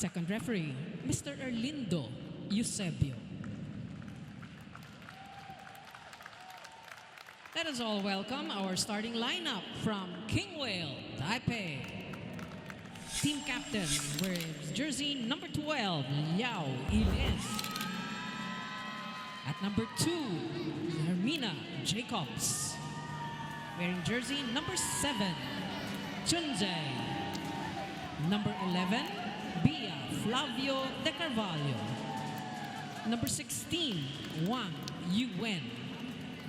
Second referee, Mr. Erlindo Eusebio. Let us all welcome our starting lineup from KINGWHALE, Taipei. Team captain wears jersey number 12, Liao Ilin. At number 2, Hermina Jacobs. Wearing jersey number 7, Chunze. Number 11, Bia Flavio de Carvalho. Number 16, Wang Yuen.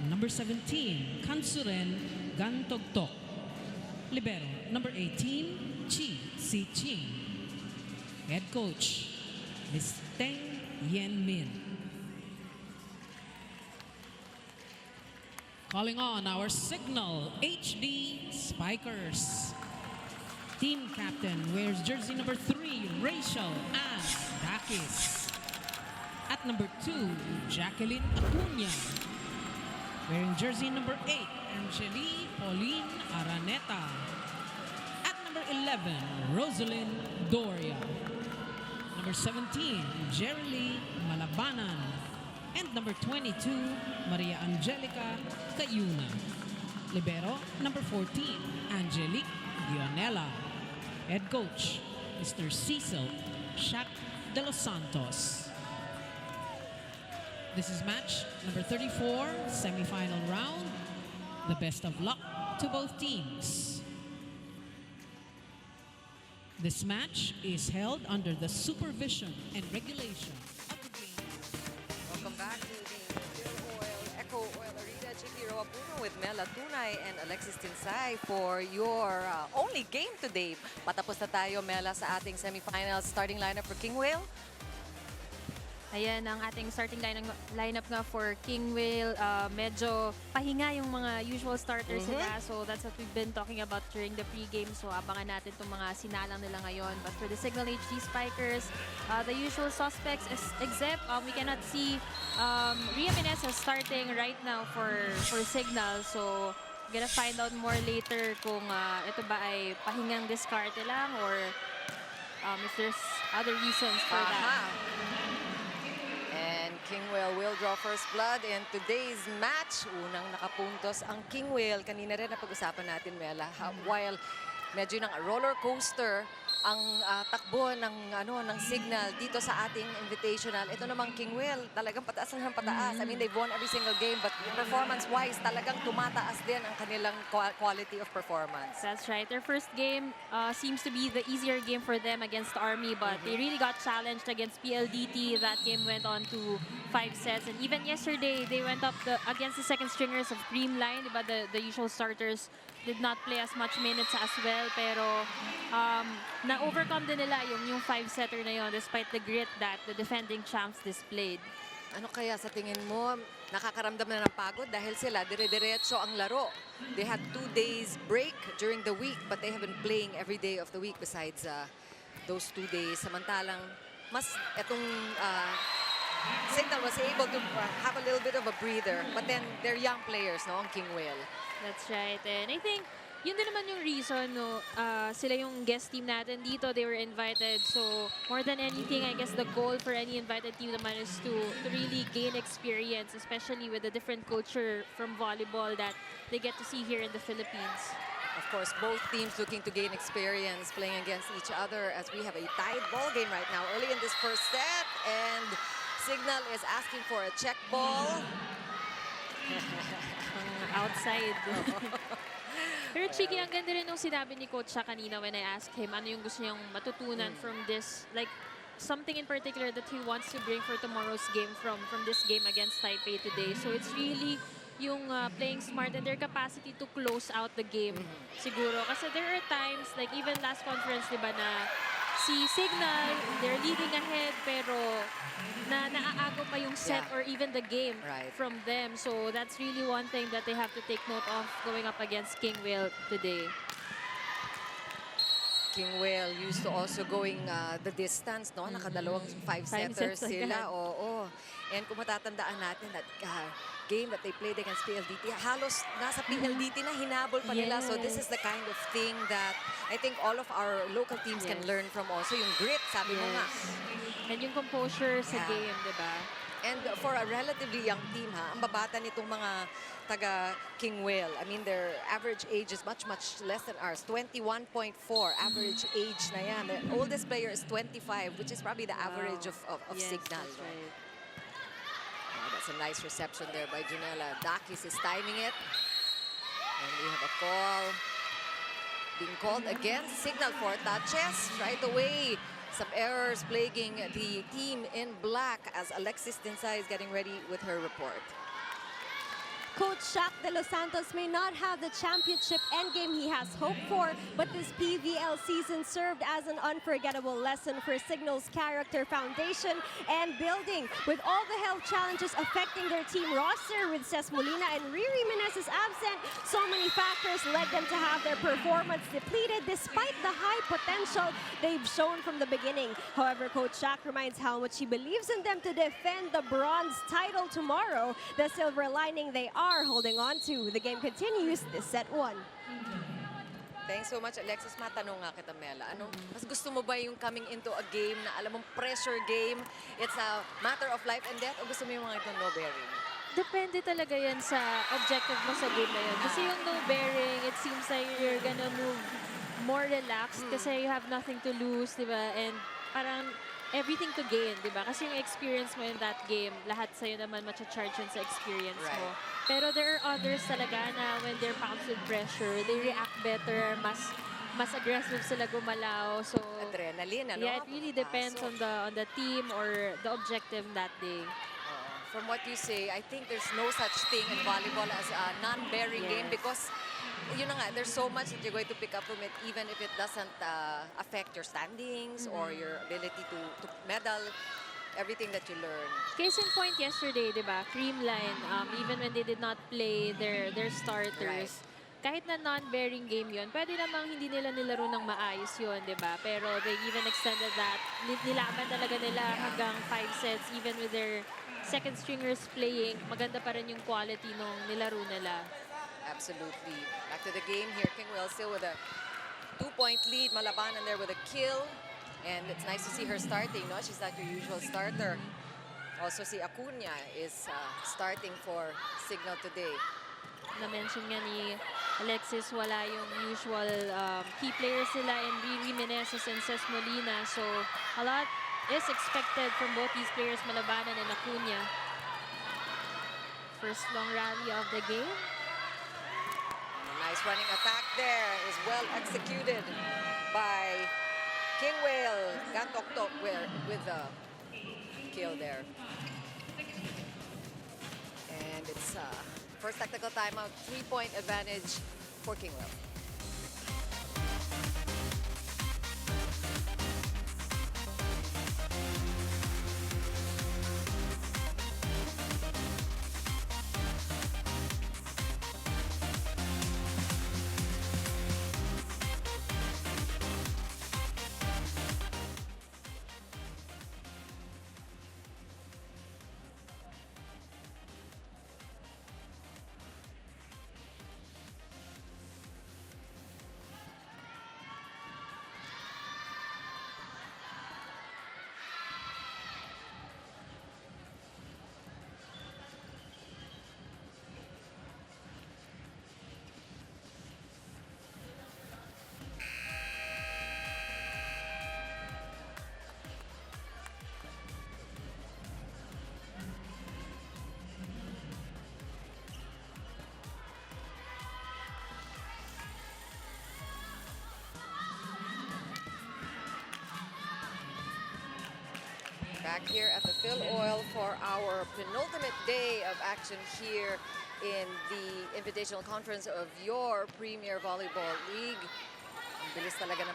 Number 17, Kansuren Gantogtok. Libero, number 18, Chi Si Ching. Head coach, Ms. Teng Yen Min. Calling on our Signal HD Spikers. Team captain wears jersey number 3, Rachel Ann Dakis. At number 2, Jacqueline Acuña. Wearing jersey number 8, Angeli Pauline Araneta. At number 11, Rosalind Doria. Number 17, Jerily Malabanan. And number 22, Maria Angelica Cayuna. Libero, number 14, Angelique Dionela. Head coach, Mr. Cecil Shaq de los Santos. This is match number 34, semi-final round. The best of luck to both teams. This match is held under the supervision and regulation of the game. Welcome back to the Fuel Oil Eco Oil Arena. Chiki Roapuno with Mela Tunay and Alexis Tinsay for your only game today. Patapos na tayo, Mela, sa ating semifinals starting lineup for KINGWHALE. Ayan ang ating starting lineup nga for KINGWHALE. Medyo pahinga yung mga usual starters nila. So that's what we've been talking about during the pre-game. So abangan natin itong mga sinalang nila ngayon. But for the Signal HD Spikers, the usual suspects except we cannot see Ria Menezes starting right now for Signal. So we're gonna find out more later kung ito ba ay pahingang discard lang or if there's other reasons for that. And KINGWHALE will draw first blood in today's match. Unang nakapuntos ang KINGWHALE. Kanina rin na pag-usapan natin, Mela. While medyo ng roller coaster ang takbo ng Signal dito sa ating Invitational. Ito namang KINGWHALE, talagang pataas ng pataas. I mean, they've won every single game, but performance-wise, talagang tumataas din ang kanilang quality of performance. That's right. Their first game seems to be the easier game for them against the Army, but they really got challenged against PLDT. That game went on to 5 sets. And even yesterday, they went up against the second stringers of Creamline, but the usual starters did not play as much minutes as well, pero na-overcome din nila yung 5-setter na yon despite the grit that the defending champs displayed. Ano kaya sa tingin mo, nakakaramdam na ng pagod dahil sila dire-diretso ang laro. They had 2 days break during the week, but they have been playing every day of the week besides those 2 days. Samantalang, mas itong Signal was able to have a little bit of a breather, but then they're young players, no, ang KINGWHALE. That's right. And I think yun din naman yung reason, no, sila yung guest team natin dito. They were invited. So, more than anything, I guess the goal for any invited team naman is to really gain experience, especially with the different culture from volleyball that they get to see here in the Philippines. Of course, both teams looking to gain experience playing against each other as we have a tied ball game right now early in this first set. And Signal is asking for a check ball. Outside. Pero Chiki, ang ganda rin nung sinabi ni Coach siya kanina when I asked him ano yung gusto niyang matutunan from this, like something in particular that he wants to bring for tomorrow's game from this game against Taipei today. So it's really yung playing smart and their capacity to close out the game siguro. Kasi there are times, like even last conference, di ba, na si Signal, they're leading ahead pero naaago pa yung set or even the game from them. So that's really one thing that they have to take note of going up against KINGWHALE today. KINGWHALE used to also going the distance, no? Nakadalawang 5-setters sila. Oo. And kung matatandaan natin that game that they played against PLDT, halos nasa PLDT na hinabol pa nila. So this is the kind of thing that I think all of our local teams can learn from also. Yung grit, sabi mo nga. And yung composure sa Yeah. game, di ba? And for a relatively young team, ha, ang babata nitong mga taga KINGWHALE. I mean, their average age is much, much less than ours. 21.4 average age na yan. The oldest player is 25, which is probably the average of Yes, Signal. that's No? right. That's a nice reception there by Junella. Dakis is timing it. And we have a call being called against Signal for touches right away. Some errors plaguing the team in black as Alexis Dinsay is getting ready with her report. Coach Shaq de los Santos may not have the championship endgame he has hoped for, but this PVL season served as an unforgettable lesson for Signal's character foundation and building. With all the health challenges affecting their team roster, with Ces Molina and Riri Meneses absent, so many factors led them to have their performance depleted despite the high potential they've shown from the beginning. However, Coach Shaq reminds how much he believes in them to defend the bronze title tomorrow. The silver lining they are holding on to. The game continues, this set 1. Thanks so much, Alexis. Matanong nga kita, Mela. Mas gusto mo ba yung coming into a game na alam mong pressure game, it's a matter of life and death, o gusto mo yung mga itong no bearing? Depende talaga yan sa objective mo sa game na yun. Kasi yung no bearing, it seems like you're gonna move more relaxed kasi you have nothing to lose, di ba? And parang everything to gain, di ba? Kasi yung experience mo in that game, lahat sa'yo naman matcha-charge yun sa experience mo. Pero there are others talaga na when they're pounced with pressure, they react better, mas aggressive sila gumalaw. So, Adrenaline, ano? yeah, it really depends on the team or the objective that day. From what you say, I think there's no such thing in volleyball as a non-bearing game because yun na nga, there's so much that you're going to pick up from it even if it doesn't affect your standings or your ability to medal, everything that you learn. Case in point yesterday, di ba? Creamline, even when they did not play their starters, kahit na non-bearing game yun, pwede namang hindi nila nilaro ng maayos yun, di ba? Pero they even extended that. Nilaban talaga nila hanggang 5 sets, even with their second stringers playing, maganda pa rin yung quality nung nilaro nila. Absolutely. Back to the game here. KINGWHALE still with a 2-point lead. Malabanan there with a kill. And it's nice to see her starting, no? She's not your usual starter. Also, si Acuna is starting for Signal today. Na-mention nga ni Alexis, wala yung usual key players nila in Riri Meneses and Ces Molina. So, a lot is expected from both these players, Malabanan and Acuna. First long rally of the game. Nice running attack there is well executed by KINGWHALE. Tok with the kill there. And it's first technical timeout, 3-point advantage for KINGWHALE. Back here at the Phil Oil for our penultimate day of action here in the Invitational Conference of your Premier Volleyball League. Ang bilis talaga ng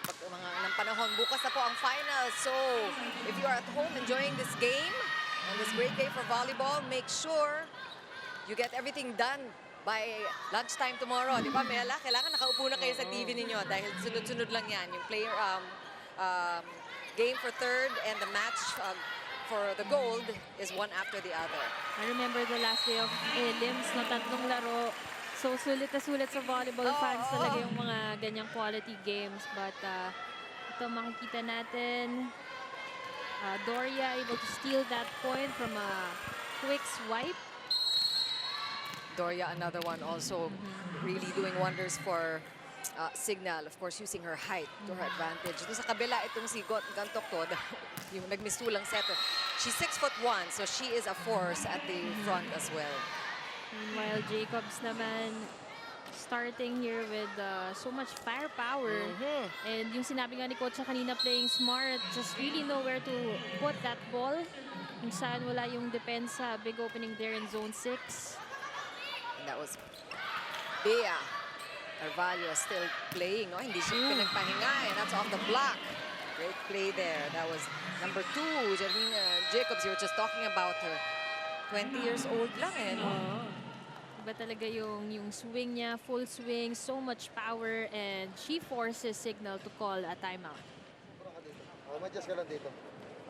panahon. Bukas na po ang final. So, if you are at home enjoying this game, on this great day for volleyball, make sure you get everything done by lunchtime tomorrow. Di ba, Mela? Kailangan nakaupo na kayo sa TV ninyo dahil sunod-sunod lang yan. Yung player game for third and the match for the gold is one after the other. I remember the last day of Limbs, no, tatlong laro. So, sulit na sulit sa volleyball fans talaga yung mga ganyang quality games. But ito makikita natin, Doria able to steal that point from a quick swipe. Doria, another one also really doing wonders for Signal. Of course, using her height to her advantage. Ito sa kabila, itong si Gantok to, yung nagmisulang setter. She's 6'1", so she is a force at the front as well. While Jacobs naman starting here with so much firepower. And yung sinabi nga ni Coach kanina, playing smart, just really know where to put that ball. Kung saan wala yung depensa, big opening there in zone 6. And that was Bea. Carvalho still playing. No? Hindi siya pinagpahinga, and that's off the block. Great play there. That was number 2, Jermina Jacobs. You were just talking about her. 20 years old lang eh. No? Iba talaga yung swing niya, full swing, so much power, and she forces Signal to call a timeout. Ma-adjust ka lang dito.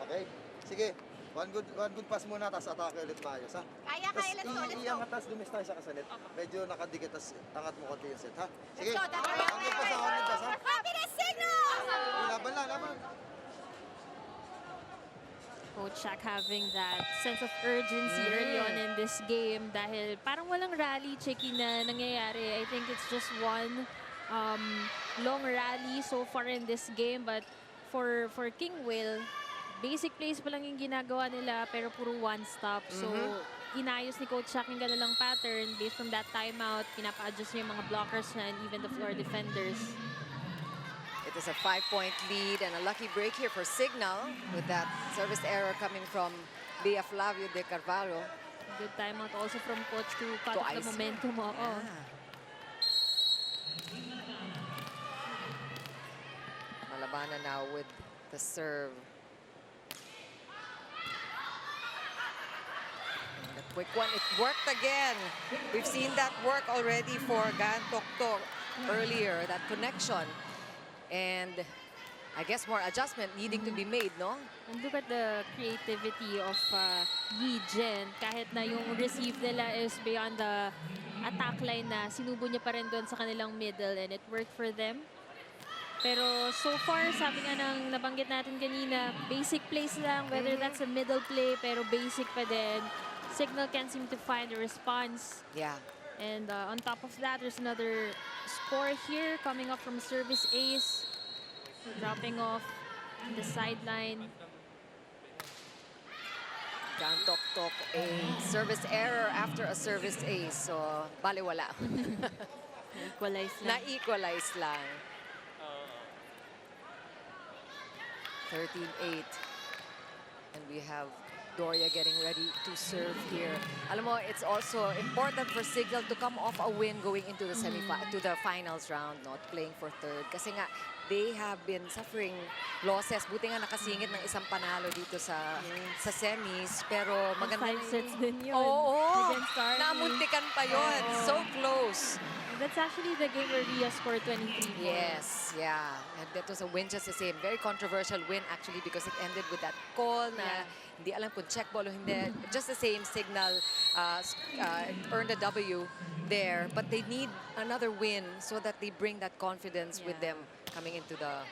Okay? Sige. One good pass muna, tapos atake ulit maayos, ha? Kaya, let's go, let's go. Iangat, tapos dumis tayo sa kasalit. Medyo nakadikit, tapos angat mo konti yung set, ha? Sige. Let's go, that's right. One good pass, ha? Happiness Signal! Laban lang, laban. Coach Shaq having that sense of urgency early on in this game dahil parang walang rally checking na nangyayari. I think it's just one long rally so far in this game, but for KINGWHALE, basic plays pa lang yung ginagawa nila pero puro one stop. So inayos ni Coach Shaq yung ganolang pattern based from that timeout. Pinapa-adjust niya yung mga blockers and even the floor defenders. It is a 5-point lead and a lucky break here for Signal with that service error coming from Bea Flavio de Carvalho. Good timeout also from Coach to cut off the ice. momentum. Malabana now with the serve. And the quick one, it worked again. We've seen that work already for Gantokto earlier, that connection. And I guess more adjustment needing to be made, no? And look at the creativity of Yi Jen. Kahit na yung receive nila is beyond the attack line na sinubo niya pa rin doon sa kanilang middle and it worked for them. Pero so far, sabi nga ng nabanggit natin kanina, basic plays lang, whether that's a middle play, pero basic pa din. Signal can't seem to find a response. Yeah. And on top of that, there's another score here coming up from service ace. Dropping off the sideline. Gantoktok, a service error after a service ace. So, baliwala. Equalize lang. Na-equalize lang. 13-8. And we have Doria getting ready to serve here. Alam mo, it's also important for Signal to come off a win going into the to the finals round, not playing for third. Kasi nga, they have been suffering losses. Buti nga nakasingit ng isang panalo dito sa semis. Pero maganda. 5 sets din yun. Oo, Against Army. namuntikan pa yun. So close. That's actually the game where Rhea scored 23 points. Yes, yeah. And that was a win just the same. Very controversial win actually because it ended with that call na hindi alam kung check ball o hindi. Just the same, Signal earned a W there. But they need another win so that they bring that confidence with them coming into the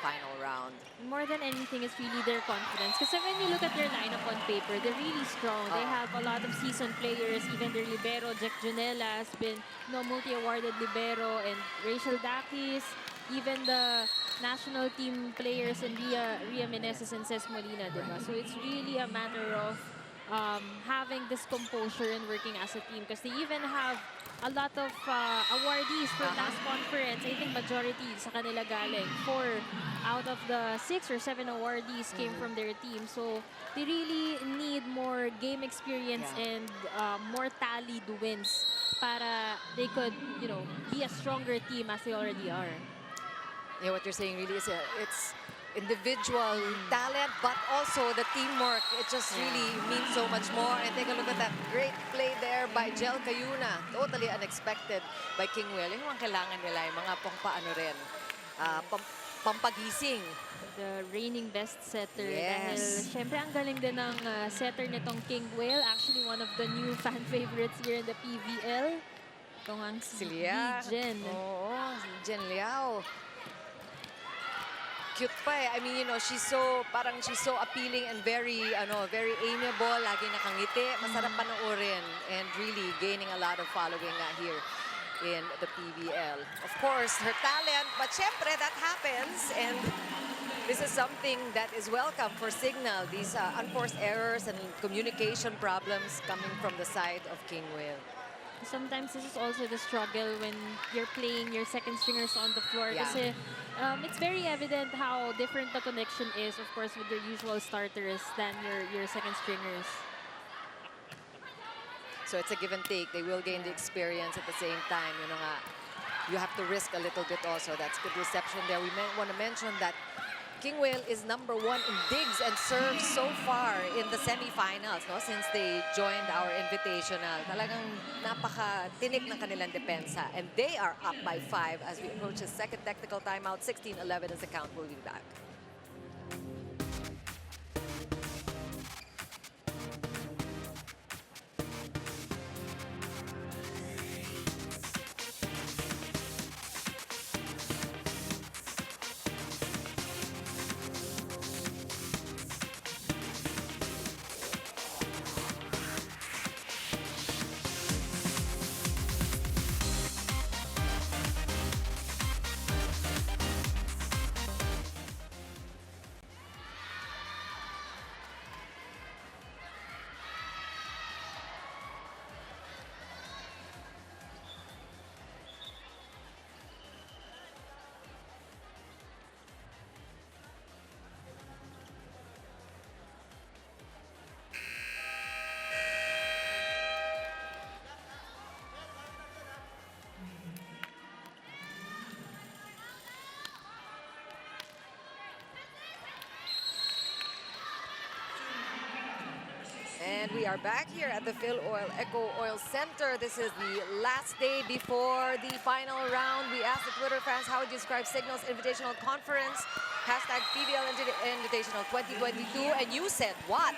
final round. More than anything, it's really their confidence. Because when you look at their lineup on paper, they're really strong. They have a lot of seasoned players. Even their libero, Jack Junella, has been multi-awarded libero, and Rachel Dakis, even the national team players and Ria Meneses and Ces Molina, diba? So it's really a matter of having this composure and working as a team. Because they even have a lot of awardees for last conference. I think majority sa kanila galing. 4 out of the 6 or 7 awardees came from their team. So they really need more game experience and more tallied wins para they could, you know, be a stronger team as they already are. Yeah, what you're saying really is it's individual talent, but also the teamwork. It just really means so much more. And take a look at that great play there by Jel Cayuna. Totally unexpected by KINGWHALE. Yung mga kailangan nila, yung mga pangpaano rin. pampagising. The reigning best setter. Dahil, Yes. syempre, ang galing din ng setter nitong KINGWHALE. Actually, one of the new fan favorites here in the PVL. Itong ang si Silya. Jen. Oo, si Jen Liao. Cute pa eh. I mean, you know, she's so appealing and very amiable. Lagi nakangiti. Masarap panoorin. And really gaining a lot of following here in the PVL. Of course, her talent, but syempre, that happens. And this is something that is welcome for Signal. These unforced errors and communication problems coming from the side of KINGWHALE. Sometimes this is also the struggle when you're playing your second stringers on the floor. Yeah. Kasi it's very evident how different the connection is, of course, with your usual starters than your second stringers. So it's a give and take. They will gain the experience at the same time. You know, you have to risk a little bit also. That's good reception there. We want to mention that KINGWHALE is #1 in digs and serves so far in the semifinals, no? Since they joined our invitational. Talagang napaka-tinik ng kanilang depensa. And they are up by 5 as we approach the second technical timeout. 16-11 is the count. We'll be back. And we are back here at the Phil Oil Eco Oil Center. This is the last day before the final round. We asked the Twitter fans how would you describe Signal's Invitational Conference. Hashtag PVL Invitational 2022. And you said what?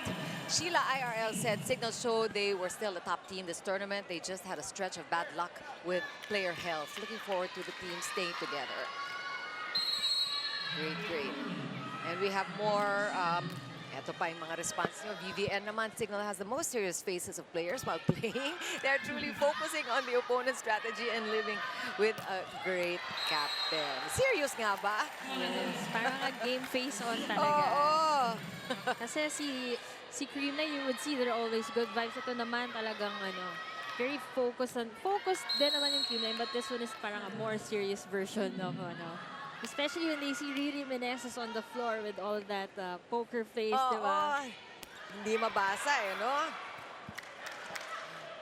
Sheila IRL said Signal showed they were still the top team this tournament. They just had a stretch of bad luck with player health. Looking forward to the team staying together. Great, great. And we have more. Ito pa yung mga response nyo. VVN naman, Signal has the most serious faces of players while playing. They're truly focusing on the opponent's strategy and living with a great captain. Serious nga ba? Yes, parang a game face on talaga. Oo. Kasi si Cream na, you would see they're always good vibes. Ito naman talagang very focused din naman yung Cream na, but this one is parang a more serious version of especially when they see Riri Meneses on the floor with all that poker face, di ba? Hindi mabasa no?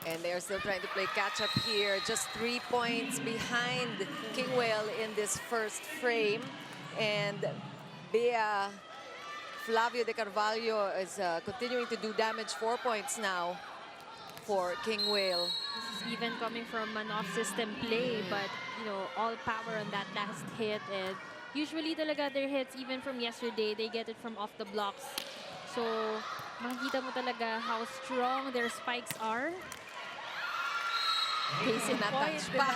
And they're still trying to play catch-up here. Just 3 points behind KINGWHALE in this first frame. And Bea Flavio de Carvalho is continuing to do damage. 4 points now for KINGWHALE. This is even coming from an off-system play, but all power on that last hit. And usually talaga their hits, even from yesterday, they get it from off the blocks. So makikita mo talaga how strong their spikes are. Case in point, diba?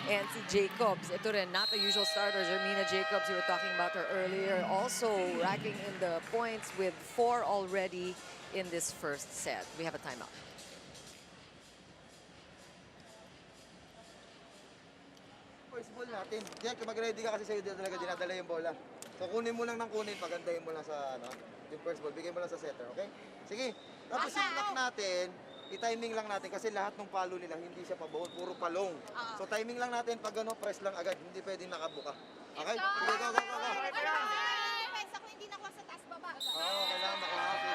And si Jacobs, ito rin, not the usual starter. Jermina Jacobs, we were talking about her earlier, also racking in the points with 4 already in this first set. We have a timeout. First ball natin. Jack, mag-ready ka kasi sa'yo dito talaga dinadala yung bola. So kunin mo lang ng kunin, pagandahin mo lang sa yung first ball. Bigay mo lang sa setter, okay? Sige. Tapos yung lock natin, i-timing lang natin kasi lahat ng palo nila hindi siya pabuhol, puro palong. So timing lang natin pag press lang agad, hindi pwedeng nakabuka. Okay? Sige, go. Ako hindi nakuha sa taas baba. Oo, kailangan makuha. Sige,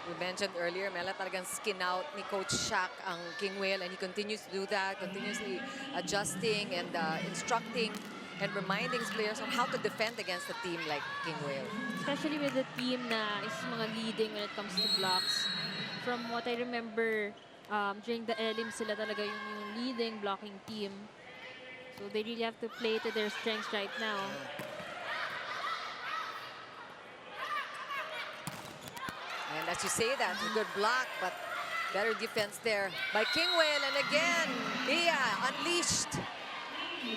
We mentioned earlier, Mela, talagang skin out ni Coach Shaq ang KINGWHALE, and he continues to do that, continuously adjusting and instructing and reminding players on how to defend against a team like KINGWHALE. Especially with the team na is mga leading when it comes to blocks. From what I remember, during the elim, sila talaga yung leading blocking team. So they really have to play to their strengths right now. And as you say that, a good block, but better defense there by KINGWHALE. And again, Bia unleashed.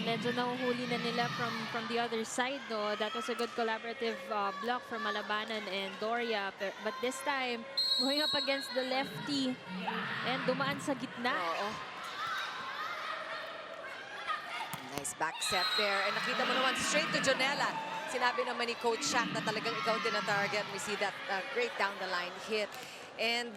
Medyo nahuhuli na nila from the other side, no? That was a good collaborative block from Malabanan and Doria. But this time, going up against the lefty and dumaan sa gitna. Oo. Nice back set there. And nakita mo naman straight to Jonella. Sinabi naman ni Coach Shaq na talagang ikaw din ang target. We see that great down the line hit. And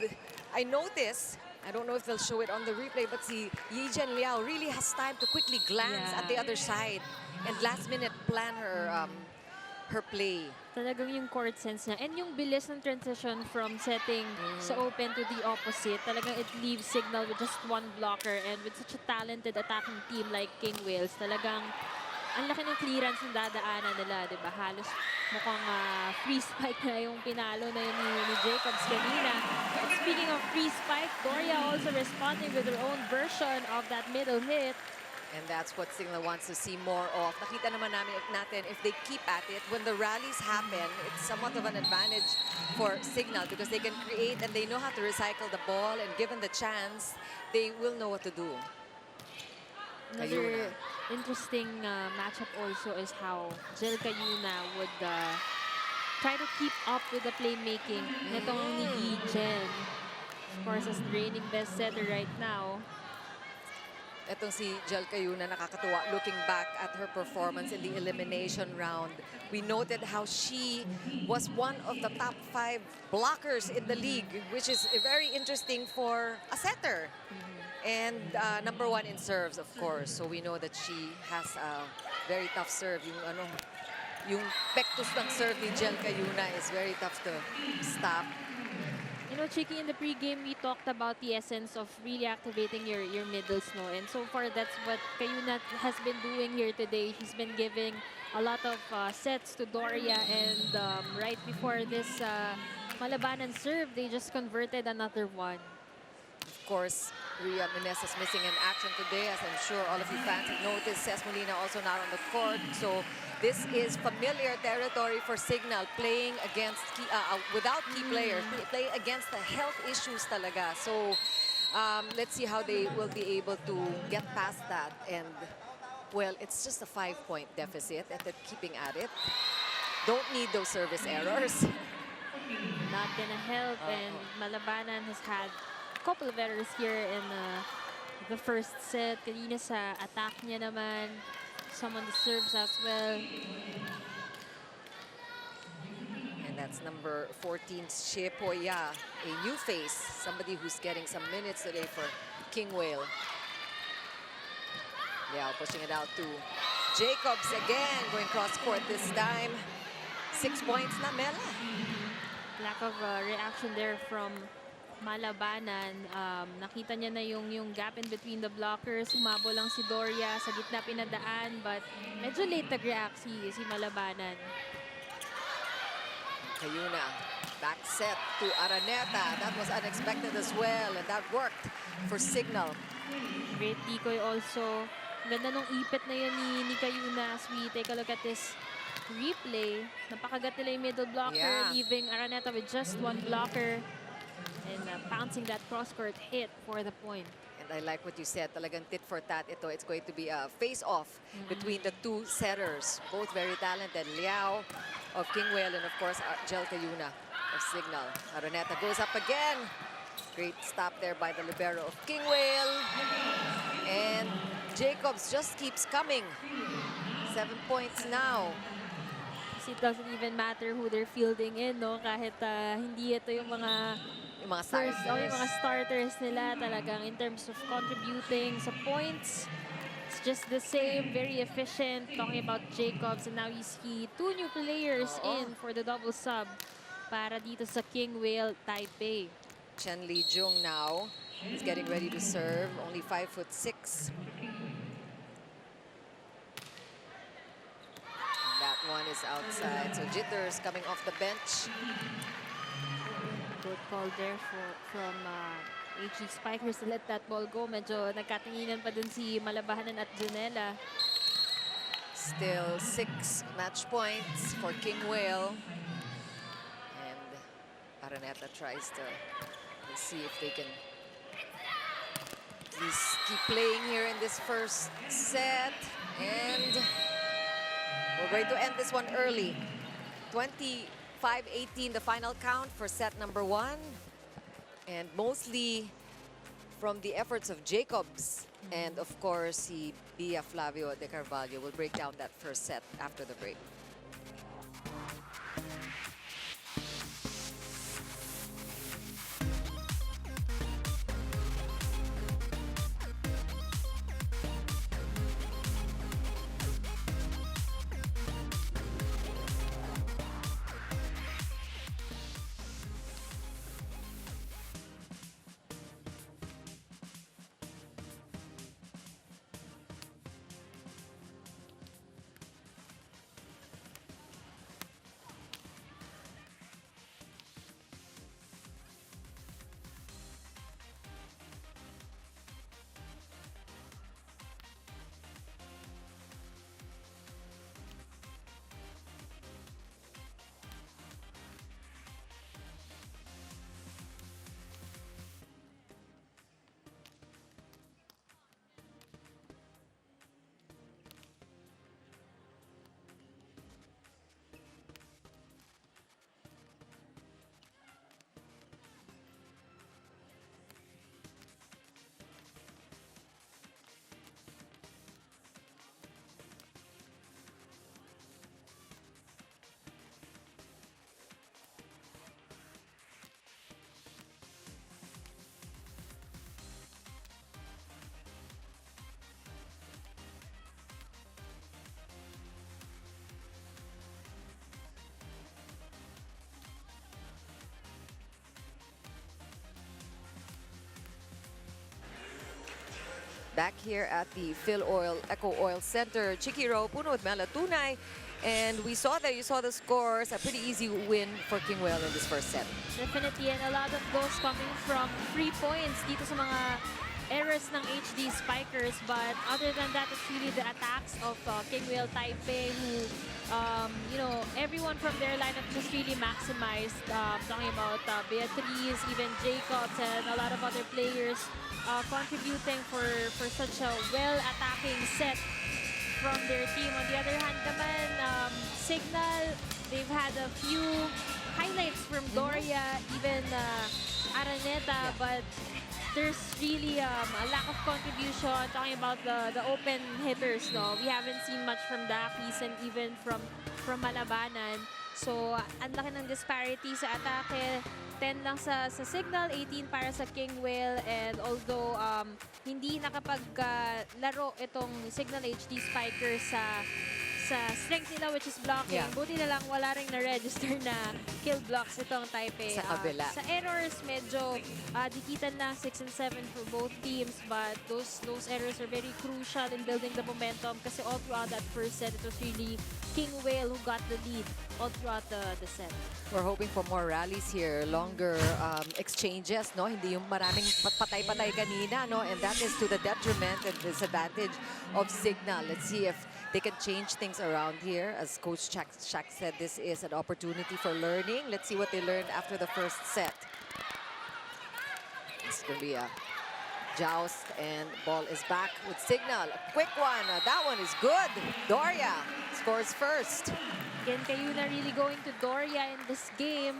I noticed, I don't know if they'll show it on the replay, but si Yijian Liao really has time to quickly glance at the other side and last minute plan her play. Talagang yung court sense niya. And yung bilis ng transition from setting sa open to the opposite. Talagang it leaves Signal with just one blocker. And with such a talented attacking team like KINGWHALE, talagang ang laki ng clearance ng dadaanan nila, di ba? Halos mukhang free spike na yung pinalo na yun ni Jacobs kanina. But speaking of free spike, Doria also responding with her own version of that middle hit. And that's what Signal wants to see more of. Nakita naman natin if they keep at it, when the rallies happen, it's somewhat of an advantage for Signal because they can create and they know how to recycle the ball, and given the chance, they will know what to do. Another interesting matchup also is how Jel Cayuna would try to keep up with the playmaking nitong ni Yijian. Of course, as the reigning best setter right now. Etong si Jel Cayuna, nakakatuwa looking back at her performance in the elimination round. We noted how she was one of the top 5 blockers in the league, which is very interesting for a setter. And number 1 in serves, of course. So we know that she has a very tough serve. Yung pectus ng serve ni Jel Cayuna is very tough to stop. You know, Chiki, in the pregame, we talked about the essence of really activating your middles, no? And so far, that's what Cayuna has been doing here today. She's been giving a lot of sets to Doria, and right before this Malabanan serve, they just converted another one. Of course, Ria Menez is missing in action today, as I'm sure all of you fans have noticed. Ces Molina also not on the court. So this is familiar territory for Signal, playing against without key players, play against the health issues talaga. So let's see how they will be able to get past that. And well, it's just a 5-point deficit, and they're keeping at it. Don't need those service errors. Not gonna help, and Malabanan has had couple of errors here in the first set. Kanina sa attack niya naman, someone deserves as well. And that's number 14, Shepoya, a new face, somebody who's getting some minutes today for KINGWHALE. Liao pushing it out to Jacobs again, going cross court this time. 6 points na, Mela. Lack of reaction there from Malabanan. Nakita niya na yung gap in between the blockers. Humabo lang si Doria, sa gitna pinadaan, but medyo late nag-react si Malabanan. Cayuna, back set to Araneta. That was unexpected as well, and that worked for Signal. Great decoy also. Ganda nung ipit na yun ni Cayuna. As we take a look at this replay, napakagat nila yung middle blocker, leaving Araneta with just one blocker. And bouncing that cross-court hit for the point. And I like what you said, talagang tit for tat ito. It's going to be a face-off between the two setters. Both very talented. Liao of KINGWHALE and of course Jel Cayuna of Signal. Araneta goes up again. Great stop there by the libero of KINGWHALE. And Jacobs just keeps coming. 7 points now. It doesn't even matter who they're fielding in, no? Kahit hindi ito yung mga starters. Yung mga starters nila talagang in terms of contributing sa points. It's just the same, very efficient. Talking about Jacobs, and now you see 2 new players in for the double sub para dito sa KINGWHALE Taipei. Chen Li Jung now is getting ready to serve, only 5'6". That one is outside, so Jitters coming off the bench. Good call there from HG Spikers to let that ball go. Medyo nagkatinginan pa dun si Malabahanan at Janela. Still 6 match points for KINGWHALE. And Araneta tries to see if they can at least keep playing here in this first set. And we're going to end this one early. 25-18 the final count for set number 1. And mostly from the efforts of Jacobs and of course si Bia Flavio de Carvalho will break down that first set after the break. Back here at the Phil Oil Eco Oil Center, Chikiro puno with Mela Tunay. And you saw the scores. A pretty easy win for KINGWHALE in this first set. Definitely, and a lot of those coming from 3 points dito sa mga errors ng HG Spikers. But other than that, it's really the attacks of KINGWHALE Taipei who, you know, everyone from their lineup just really maximized. Talking about Beatriz, even Jacobs, and a lot of other players contributing for such a well-attacking set from their team. On the other hand naman, Signal, they've had a few highlights from Doria, even Araneta, but there's really a lack of contribution. Talking about the open hitters, no, we haven't seen much from Dakis and even from Malabanan. So, ang laki ng disparity sa atake. 10 lang sa Signal, 18 para sa KINGWHALE. And although hindi nakapaglaro itong Signal HG Spikers sa strength nila, which is blocking, buti na lang wala rin na-register na kill blocks itong Taipei. Sa kabila. Sa errors, medyo dikitan lang 6 and 7 for both teams, but those errors are very crucial in building the momentum kasi all throughout that first set, it was really KINGWHALE who got the lead all throughout the set. We're hoping for more rallies here, longer exchanges, no? Hindi yung maraming patay-patay kanina, no? And that is to the detriment and disadvantage of Signal. Let's see if they can change things around here. As Coach Shaq said, this is an opportunity for learning. Let's see what they learned after the first set. It's going to be a joust, and ball is back with Signal. A quick one. That one is good. Doria scores first. Again, Kayuna really going to Doria in this game.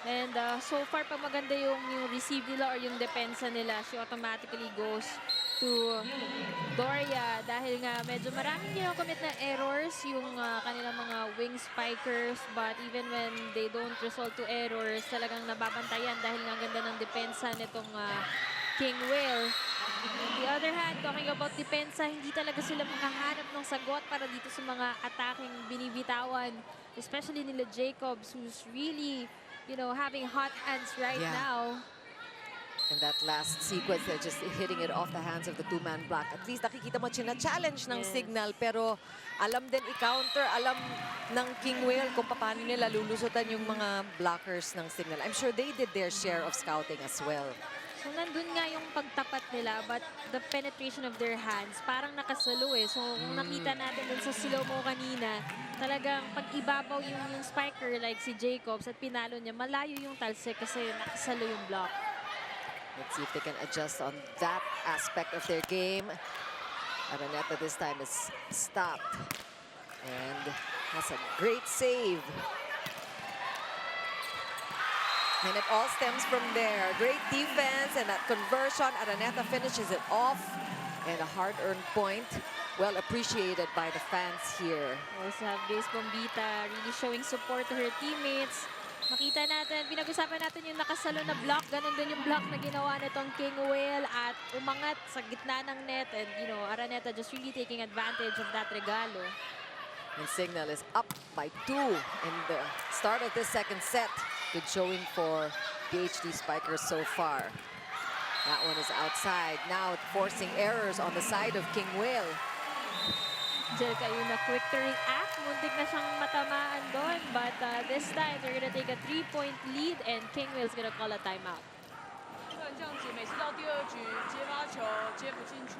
And so far, pag maganda yung receive nila or yung depensa nila, she automatically goes to Doria dahil nga medyo maraming commit na errors yung kanilang mga wing spikers, but even when they don't result to errors, talagang nababantayan dahil nga ganda ng depensa nitong KINGWHALE. On the other hand, talking about depensa, hindi talaga sila makahanap ng sagot para dito sa mga attacking binibitawan, especially nila Jacobs, who's really, you know, having hot hands right now. And that last sequence, they're just hitting it off the hands of the two-man block. At least nakikita mo challenge ng Signal, pero alam din i-counter, alam ng KINGWHALE kung paano nila lulusutan yung mga blockers ng Signal. I'm sure they did their share of scouting as well. So, nandun nga yung pagtapat nila, but the penetration of their hands, parang nakasalo eh. So, kung nakita natin dun sa slow-mo kanina, talagang pag ibabaw yung spiker like si Jacobs at pinalo niya, malayo yung talsik kasi nakasalo yung block. Let's see if they can adjust on that aspect of their game. Araneta this time is stopped and has a great save. And it all stems from there. Great defense and that conversion. Araneta finishes it off. And a hard-earned point. Well appreciated by the fans here. Also have Base Bombita really showing support to her teammates. Makita natin, pinag-usapan natin yung nakasalo na block. Ganon din yung block na ginawa nitong KINGWHALE at umangat sa gitna ng net. And, you know, Araneta just really taking advantage of that regalo. And Signal is up by 2 in the start of this second set. Good showing for PhD Spikers so far. That one is outside. Now forcing errors on the side of KINGWHALE. Jel kayo na quick to react. Muntik na siyang matamaan doon. But this time, they're gonna take a 3-point lead and KINGWHALE's gonna call a timeout. 不然这样子，每次到第二局接发球接不进去，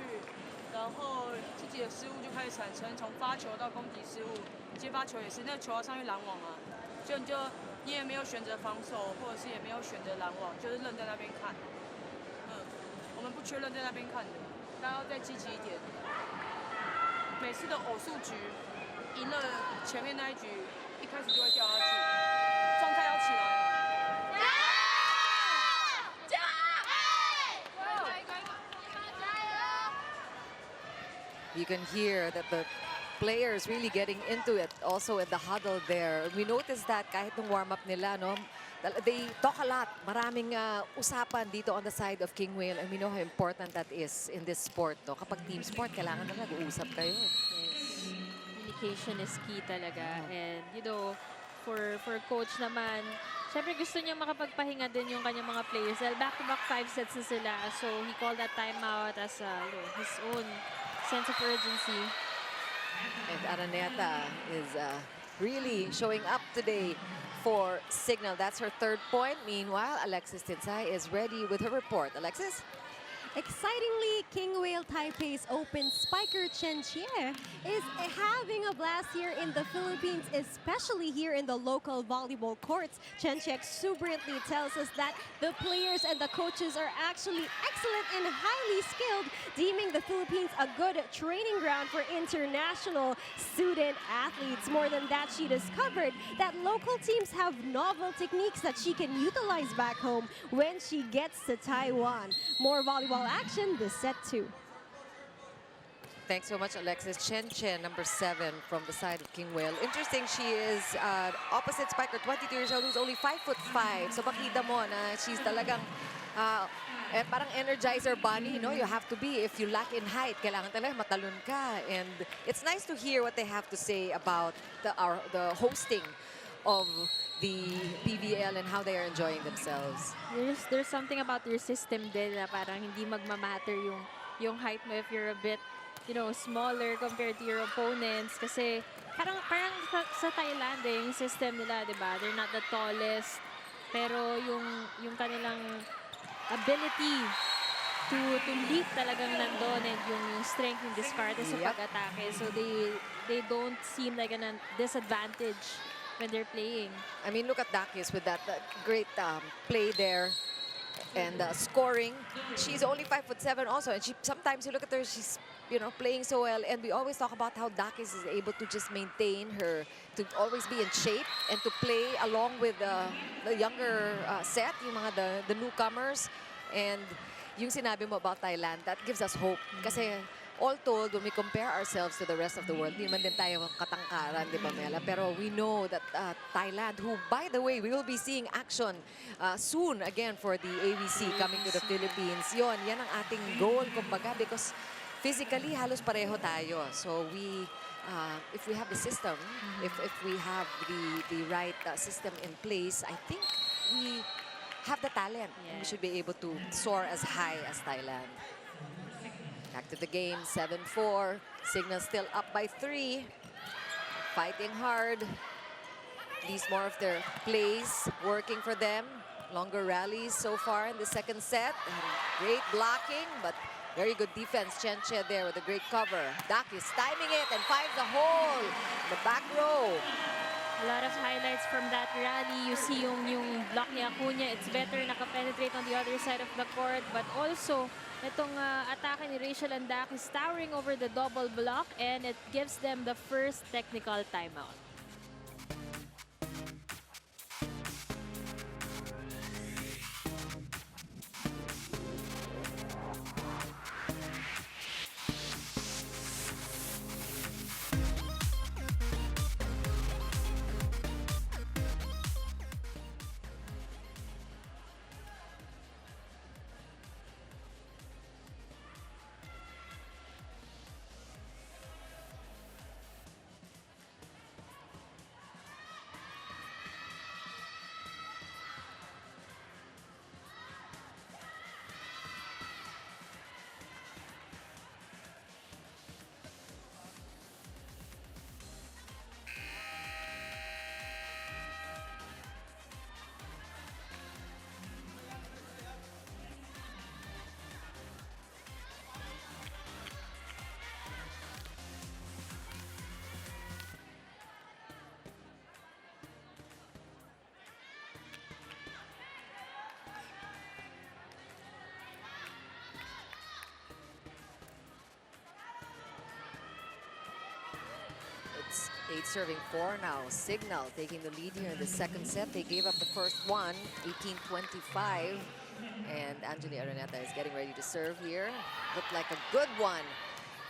然后自己的失误就开始产生，从发球到攻击失误，接发球也是，那个球要上去拦网啊，你也没有选择防守，或者是也没有选择拦网，就是愣在那边看。我们不缺愣在那边看的，大家要再积极一点。每次的偶数局赢了前面那一局，一开始就会掉下去，状态要起来了。 You can hear that the players really getting into it also in the huddle there. We noticed that kahit nung warm-up nila, no, they talk a lot. Maraming usapan dito on the side of KINGWHALE, and we know how important that is in this sport. No? Kapag team sport, kailangan na nag-uusap kayo. Yes. Communication is key talaga. And, you know, for coach naman, syempre gusto niya makapagpahinga din yung kanyang mga players. Dahil back-to-back 5 sets na sila. So, he called that timeout as his own sense of urgency. And Araneta is really showing up today for Signal. That's her 3rd point. Meanwhile, Alexis Tinsay is ready with her report. Alexis? Excitingly, KINGWHALE Taipei's open spiker Chen Xie is having a blast here in the Philippines, especially here in the local volleyball courts. Chen Xie exuberantly tells us that the players and the coaches are actually excellent and highly skilled, deeming the Philippines a good training ground for international student athletes. More than that, she discovered that local teams have novel techniques that she can utilize back home when she gets to Taiwan. More volleyball action this set 2. Thanks so much, Alexis. Chen, number 7 from the side of KINGWHALE. Interesting, she is opposite spiker, 22 years old, who's only 5'5". So makita mo na she's talagang parang energizer bunny, no? You have to be. If you lack in height, kailangan talaga matalon ka. And it's nice to hear what they have to say about the hosting of the PVL and how they are enjoying themselves. There's something about your system din na parang hindi magmamatter yung height mo if you're a bit, you know, smaller compared to your opponents. Kasi parang sa Thailand yung system nila, di ba? They're not the tallest, pero yung kanilang ability to leap talagang nandun, and yung strength, yung discard sa pag-atake. So they don't seem like a disadvantage when they're playing. I mean, look at Dakis with that great play there and scoring. She's only 5'7" also, and sometimes you look at her, she's playing so well. And we always talk about how Dakis is able to just maintain her, to always be in shape and to play along with the younger set, yung mga the newcomers. And yung sinabi mo about Thailand, that gives us hope. Kasi all told, when we compare ourselves to the rest of the world, di man din tayo katangkaran, di ba, Mela? Pero we know that Thailand, who, by the way, we will be seeing action soon again for the AVC coming to the Philippines. Yan ang ating goal, kumbaga, because physically, halos pareho tayo. So if we have the system, if we have the right system in place, I think we have the talent. And we should be able to soar as high as Thailand. Back to the game, 7-4. Signal still up by 3. Fighting hard. At least more of their plays working for them. longer rallies so far in the second set. Great blocking, but very good defense. Chenche there with a great cover. Dakis timing it and finds the hole. The back row. A lot of highlights from that rally. You see yung block ni Acuna, it's better nakapenetrate on the other side of the court. But also, itong atake ni Rachel and Dakis towering over the double block, and it gives them the first technical timeout. It's 8 serving 4 now. Signal taking the lead here in the second set. They gave up the first one, 18-25. And Angeli Araneta is getting ready to serve here. Looked like a good one,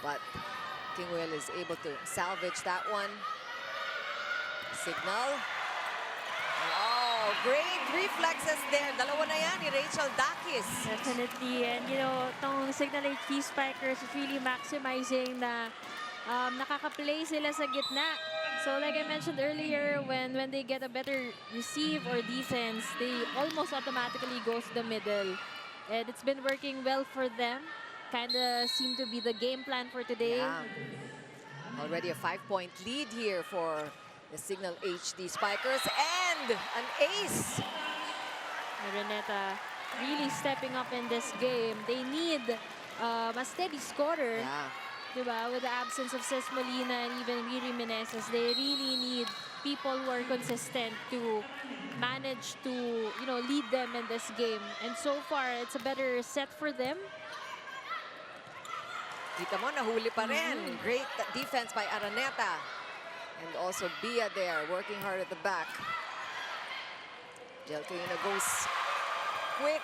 but KINGWHALE is able to salvage that one. Signal. Oh, great reflexes there. Dalawa na yan ni Rachel Dakis. Definitely, and you know, tong Signal HT Spikers is really maximizing na nakaka-play sila sa gitna. So like I mentioned earlier, when they get a better receive or defense, they almost automatically go to the middle. And it's been working well for them. Kinda seemed to be the game plan for today. Yeah. Already a 5-point lead here for the Signal HD Spikers, and an ace. Araneta really stepping up in this game. They need a steady scorer. Yeah. Diba? With the absence of Cesc Molina and even Riri Meneses, they really need people who are consistent to manage to, you know, lead them in this game. And so far, it's a better set for them. Kita mo, nahuli pa rin. Great defense by Araneta. And also Bia there, working hard at the back. Jelkina goes quick.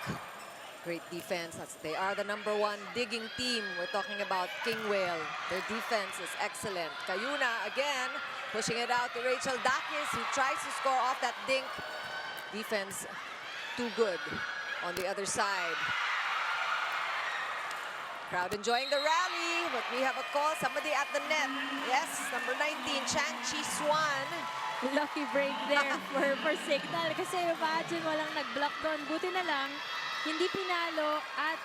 Great defense. They are the #1 digging team. We're talking about KINGWHALE. Their defense is excellent. Cayuna again, pushing it out to Rachel Dakis, who tries to score off that dink. Defense too good on the other side. Crowd enjoying the rally, but we have a call. Somebody at the net. Yes, number 19, Chan Chi Swan. Lucky break there for Signal. Kasi imagine walang nag-block doon. Buti na lang, hindi pinalo at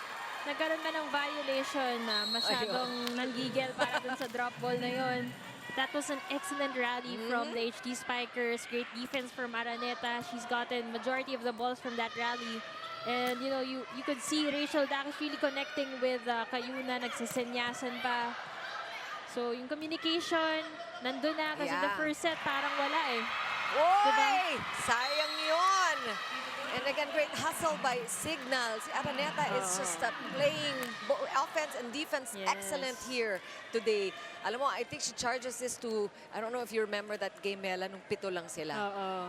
nagkaroon man ng violation na masyadong nanggigil para dun sa drop ball na yon. That was an excellent rally from the HD Spikers. Great defense from Araneta. She's gotten majority of the balls from that rally. And you know, you could see Rachel Dakis really connecting with Cayuna, nagsisenyasan pa. So yung communication, nandun na kasi the first set parang wala eh. Oy! Diba? Sayang yon. And again, great hustle by Signal. Si Araneta is just playing offense and defense excellent here today. Alam mo, I think she charges this to, I don't know if you remember that game, Mela, nung 7 lang sila.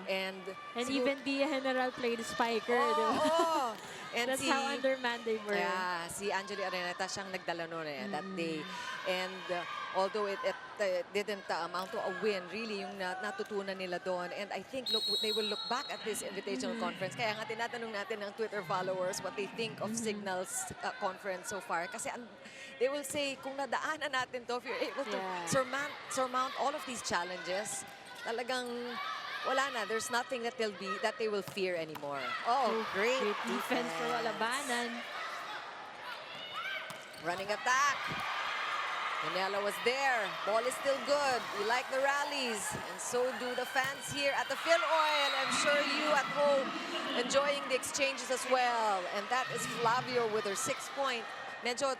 And even the general played spiker. Oh, and that's how undermanned they were. Yeah, si Angeli Araneta siyang nagdala noon that day. And although it didn't amount to a win, really yung natutunan nila doon. And I think they will look back at this invitational conference. Kaya nga tinatanong natin ng Twitter followers what they think of Signal's conference so far. Kasi they will say, kung nadaanan natin to, if you're able to surmount all of these challenges, talagang wala na. There's nothing that they will fear anymore. Oh, great defense for Labanan. Running attack. Manila was there. Ball is still good. We like the rallies. And so do the fans here at the Phil Oil. I'm sure you at home enjoying the exchanges as well. And that is Flavio with her 6-point. Medyo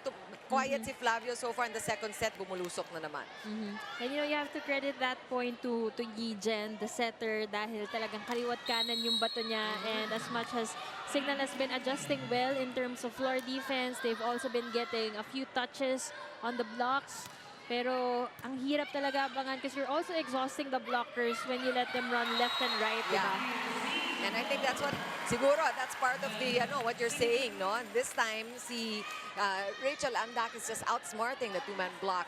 quiet si Flavio so far in the second set. Bumulusok na naman. And you know, you have to credit that point to Yijen, the setter, dahil talagang kaliwat kanan yung bato niya. And as much as Signal has been adjusting well in terms of floor defense, they've also been getting a few touches on the blocks. Pero ang hirap talaga abangan because you're also exhausting the blockers when you let them run left and right. Yeah. Diba? And I think that's what, siguro, that's part of the, what you're saying, no? This time, si Rachel Andak is just outsmarting the two-man block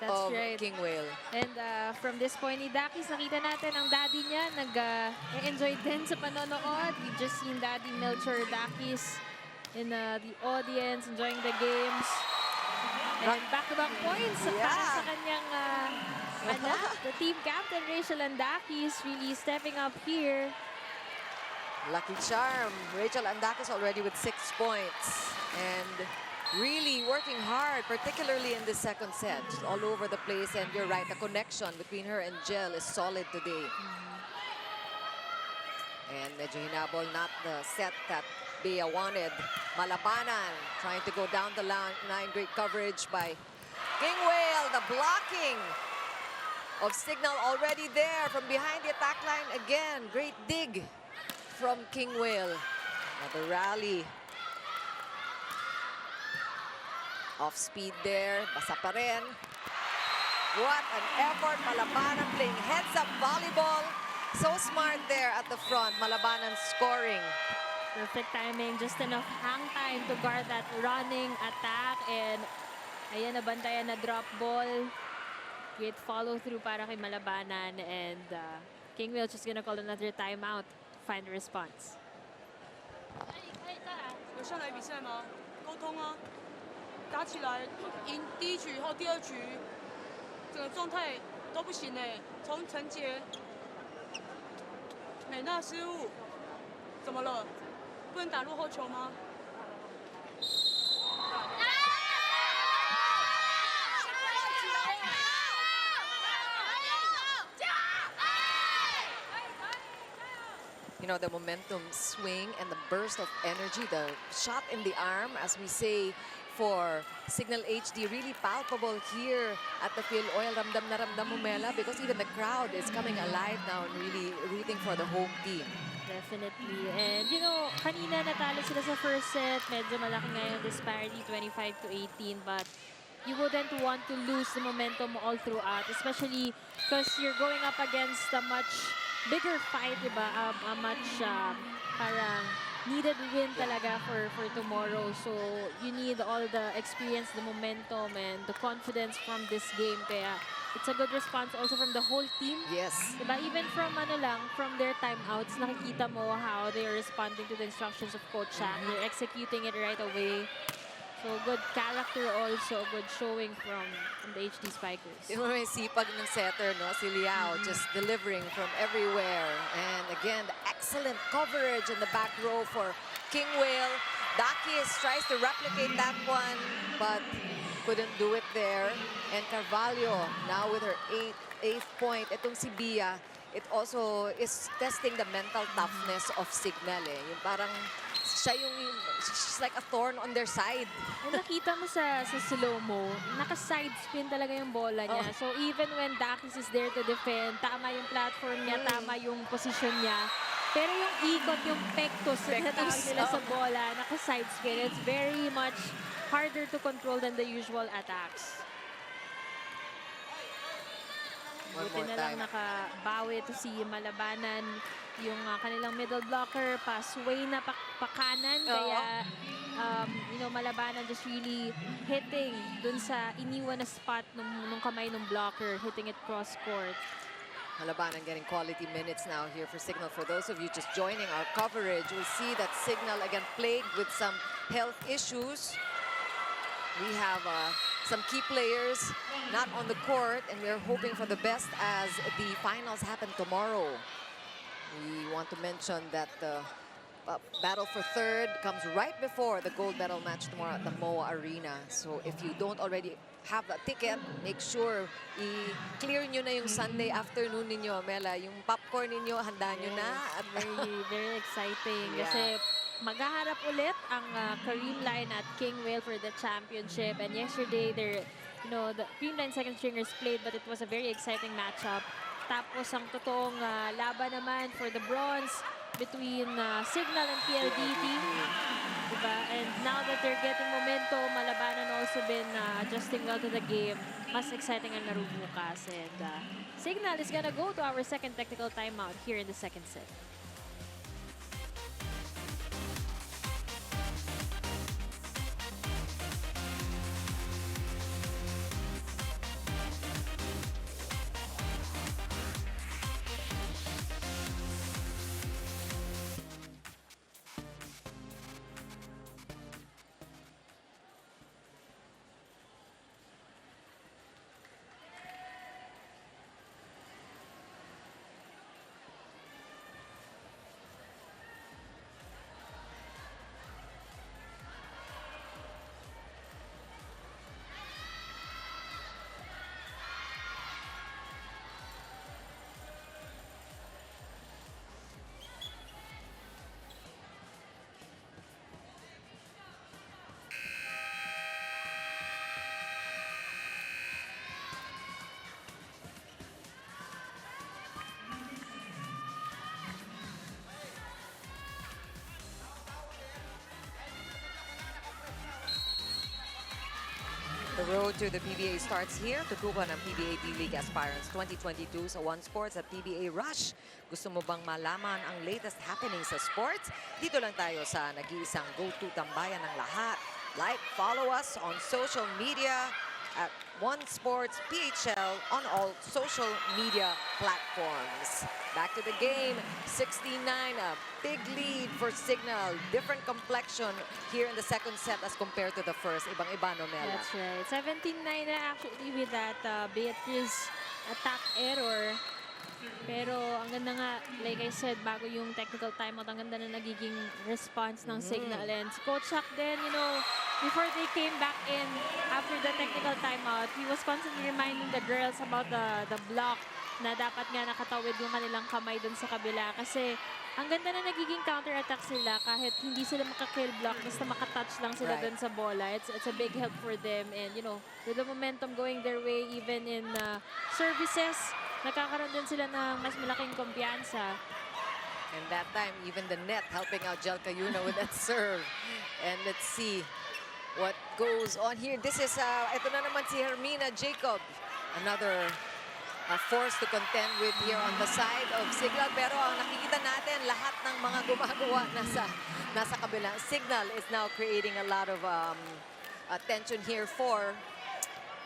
That's of right. KINGWHALE. And from this point ni Dakis, nakita natin ang daddy niya nag-enjoy din sa panonood. We've just seen Daddy Melchor Dakis in the audience, enjoying the games. And back-to-back points para sa kanyang anak, the team captain, Rachel Andakis, really stepping up here. Lucky charm. Rachel Andakis already with 6 points. And really working hard, particularly in the second set. Just all over the place. And you're right, the connection between her and Jel is solid today. And medyo hinabol, not the set that Bea wanted. Malabanan trying to go down the line. Great coverage by KINGWHALE. The blocking of Signal already there from behind the attack line again. Great dig from KINGWHALE. Another rally. Off speed there. Basa pa rin. What an effort. Malabanan playing heads-up volleyball. So smart there at the front. Malabanan scoring. Perfect timing, just enough hang time to guard that running attack. And ayan, nabantayan na drop ball. Great follow-through para kay Malabanan. And KINGWHALE just gonna call another timeout. Find a response. 有上来比赛吗？沟通啊，打起来，赢第一局后第二局，整个状态都不行哎。从陈杰、美娜失误，怎么了？不能打入后球吗？ You know, the momentum swing and the burst of energy, the shot in the arm, as we say, for Signal HD, really palpable here at the Phil Oil. Ramdam na ramdam mo, Mela, because even the crowd is coming alive now and really rooting for the home team. Definitely. And you know, kanina natalo sila sa first set. Medyo malaki nga yung disparity, 25 to 18. But you wouldn't want to lose the momentum all throughout, especially because you're going up against a much bigger fight, diba? A much parang needed win talaga for tomorrow. So you need all the experience, the momentum, and the confidence from this game. Kaya it's a good response also from the whole team. Yes. Diba? Even from from their timeouts, nakikita mo how they are responding to the instructions of Coach Shaq. They're executing it right away. So good character also, good showing from the HD Spikers. You know, may sipag ng setter, no? Si Liao just delivering from everywhere. And again, the excellent coverage in the back row for KINGWHALE. Dakis tries to replicate that one, but couldn't do it there. And Carvalho now with her eighth point. Itong si Bia, it also is testing the mental toughness of Signal. Yung parang siya she's like a thorn on their side. Kung nakita mo sa slow-mo, naka-side spin talaga yung bola niya. Oh. So even when Dakis is there to defend, tama yung platform niya, tama yung position niya. Pero yung ikot, yung pectus na tinatawag nila sa bola, naka-side spin. It's very much harder to control than the usual attacks. One Buti more na lang time. nakabawi ito si Malabanan. Yung kanilang middle blocker, pa-sway na pakanan. Kaya, you know, Malabanan just really hitting dun sa iniwan na spot nung kamay ng blocker, hitting it cross-court. Malabanan getting quality minutes now here for Signal. For those of you just joining our coverage, we'll see that Signal again plagued with some health issues. We have some key players not on the court, and we're hoping for the best as the finals happen tomorrow. We want to mention that battle for third comes right before the gold medal match tomorrow at the MOA Arena. So if you don't already have a ticket, make sure i-clear nyo na yung Sunday afternoon ninyo. Mela, yung popcorn ninyo, handa nyo na. At Very, very exciting. Yeah. Kasi maghaharap ulit ang Kareem Line at KINGWHALE for the championship. And yesterday, the Kareem Line second stringers played, but it was a very exciting matchup. Tapos ang totoong laban naman for the bronze between Signal and PLDT. Diba? And now that they're getting momentum, Malabanan also been adjusting well to the game. Mas exciting ang laro bukas. And Signal is gonna go to our second technical timeout here in the second set. the road to the PBA starts here. Tutukan ng PBA D-League Aspirants 2022 sa One Sports at PBA Rush. Gusto mo bang malaman ang latest happenings sa sports? Dito lang tayo sa nag-iisang go-to tambayan ng lahat. Like, follow us on social media at One Sports PHL on all social media platforms. Back to the game, 69, a big lead for Signal. Different complexion here in the second set as compared to the first. Ibang-iba, no, Mela? That's right. 17-9 na actually with that Beatrice attack error. Pero ang ganda nga, like I said, bago yung technical timeout, ang ganda na nagiging response ng Signal. And si Coach Shaq din, before they came back in after the technical timeout, he was constantly reminding the girls about the block na dapat nga nakatawid yung kanilang kamay dun sa kabila. Kasi ang ganda na nagiging counter-attack sila kahit hindi sila maka-kill block, basta makatouch lang sila dun sa bola. It's a big help for them. And with the momentum going their way, even in services, nakakaroon din sila ng mas malaking kumpiyansa. And that time, even the net helping out Jel Cayuna with that serve. And let's see what goes on here. This is, ito na naman si Hermina Jacob. Another force to contend with here on the side of Signal. Pero ang nakikita natin, lahat ng mga gumagawa nasa kabila. Signal is now creating a lot of attention here for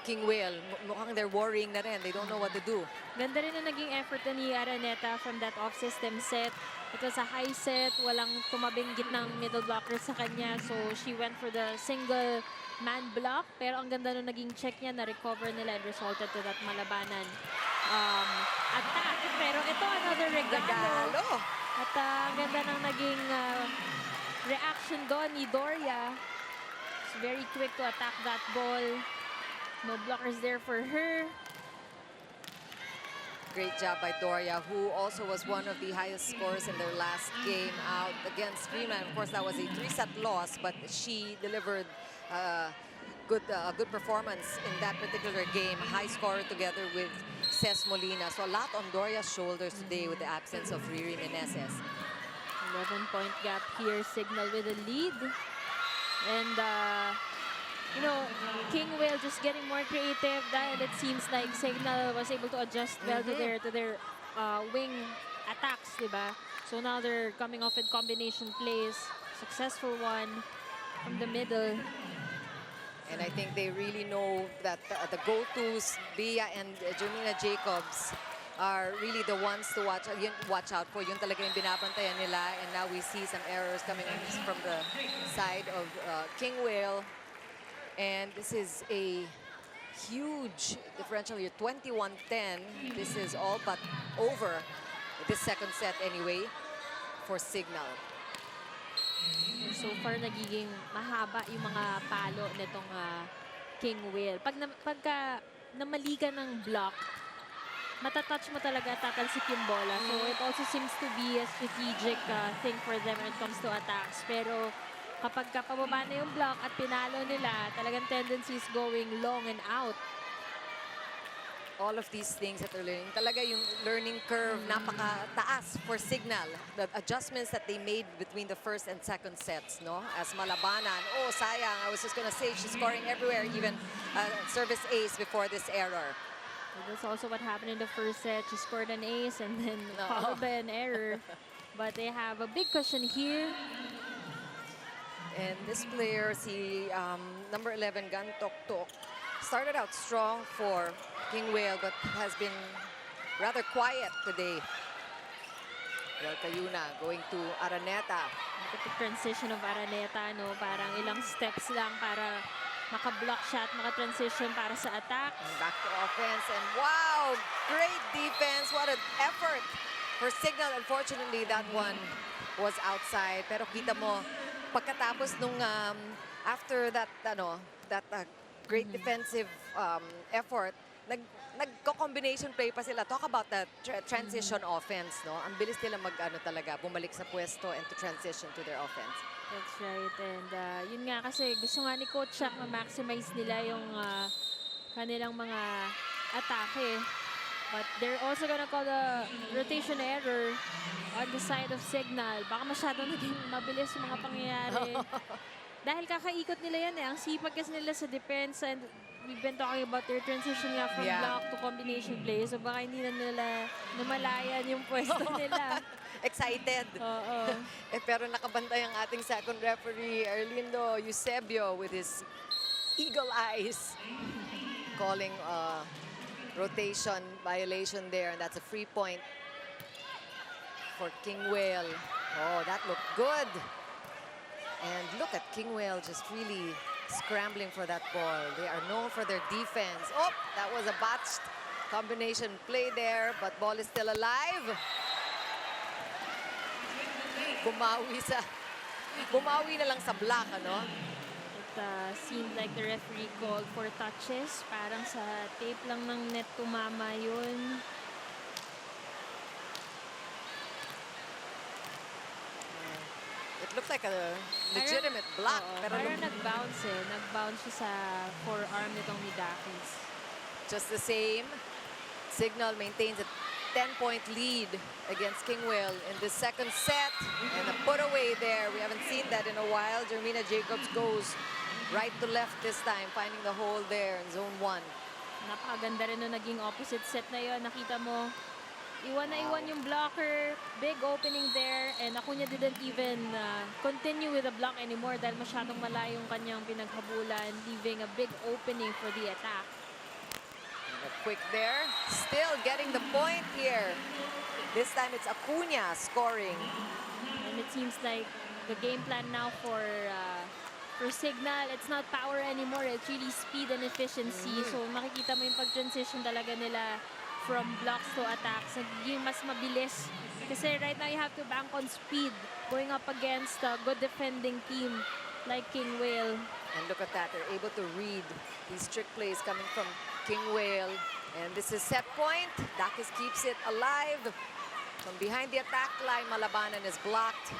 KINGWHALE. Mukhang they're worrying na rin. They don't know what to do. Ganda rin na naging effort ni Araneta from that off-system set. It was a high set. Walang tumabing gitnang middle blocker sa kanya. So she went for the single man block. Pero ang ganda nung naging check niya, na-recover nila and resulted to that malabanan attack. Pero ito, another regalo. At ang ganda ng naging reaction doon ni Doria. She's very quick to attack that ball. No blockers there for her. Great job by Doria, who also was one of the highest scorers in their last game out against Freeman. Of course, that was a 3-set loss, but she delivered a good performance in that particular game. High scorer together with Ces Molina. So a lot on Doria's shoulders today with the absence of Riri Meneses. 11-point gap here. Signal with a lead. And KINGWHALE just getting more creative dahil it seems like Signal was able to adjust well to their wing attacks, diba? So now they're coming off with combination plays. Successful one from the middle. And I think they really know that the go-tos, Bia and Jermina Jacobs, are really the ones to watch out for. Yun talaga yung binabantayan nila. And now we see some errors coming from the side of KINGWHALE. And this is a huge differential here, 21-10. This is all but over this second set anyway for Signal. so far nagiging mahaba yung mga palo nitong KINGWHALE. Pagka namali ka ng block, matatouch mo talaga, tatalsik yung bola. So it also seems to be a strategic thing for them when it comes to attacks. Pero kapag pababa na yung block at pinalo nila, talagang tendency is going long and out. All of these things that they're learning, talaga yung learning curve, napaka-taas for Signal. The adjustments that they made between the first and second sets, no? As malabanan, oh, sayang, I was just gonna say, she's scoring everywhere, even service ace before this error. So that's also what happened in the first set. She scored an ace and then followed by an error. But they have a big cushion here. And this player, si number 11, Gan Tok Tok, started out strong for KINGWHALE but has been rather quiet today. Well, Cayuna going to Araneta. Look at the transition of Araneta, no? Parang ilang steps lang para maka-block shot, maka-transition para sa attack. And back to offense, and wow, great defense. What an effort for Signal. Unfortunately, that one was outside. Pero kita mo, pagkatapos nung after that great defensive effort, nagko-combination play pa sila. Talk about the transition offense, no? Ang bilis nila talaga, bumalik sa pwesto and to transition to their offense. That's right. And yun nga kasi gusto nga ni Coach Shaq ma-maximize nila yung kanilang mga atake. But they're also gonna call the rotation error on the side of Signal. Baka masyadong naging mabilis yung mga pangyayari. Dahil kakaikot nila yan eh. Ang sipag kasi nila sa defense, and we've been talking about their transition nga from block to combination play. So baka hindi na nila namalayan yung pwesto nila. Excited. Pero nakabantay ang ating second referee, Erlindo Eusebio, with his eagle eyes, calling rotation violation there, and that's a free point for KINGWHALE. Oh, that looked good. And look at KINGWHALE just really scrambling for that ball. They are known for their defense. Oh, that was a botched combination play there, but ball is still alive. Bumawi na lang sa block, ano? It seemed like the referee called for touches. Parang sa tape lang ng net tumama yun. It looks like a legitimate block. Pero parang nag-bounce eh. Nag-bounce siya sa forearm nitong Midakis. Just the same, Signal maintains a 10-point lead against KINGWHALE in the second set. And a put away there. We haven't seen that in a while. Jermina Jacobs goes right to left this time, finding the hole there in zone 1. Napakaganda rin nung naging opposite set na yun. Nakita mo, iwan na iwan yung blocker. Big opening there. And Acuña didn't even continue with the block anymore dahil masyadong malayo yung kanyang pinaghabulan, leaving a big opening for the attack. And a quick there. Still getting the point here. This time it's Acuña scoring. And it seems like the game plan now for Signal, it's not power anymore. It's really speed and efficiency. So makikita mo yung pag-transition talaga nila from blocks to attacks. Nagiging mas mabilis. Kasi right now you have to bank on speed going up against a good defending team like KINGWHALE. And look at that. They're able to read these trick plays coming from KINGWHALE. And this is set point. Dakis keeps it alive. From behind the attack line, Malabanan is blocked.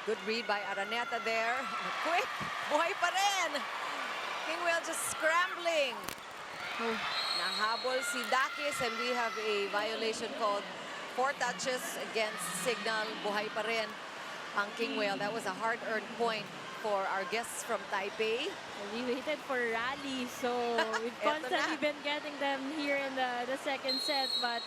Good read by Araneta there. Quick! Buhay pa rin! KINGWHALE just scrambling. Nahabol si Dakis, and we have a violation called 4 touches against Signal. Buhay pa rin ang KINGWHALE. That was a hard-earned point for our guests from Taipei. We waited for rally, so we've constantly been getting them here in the second set. But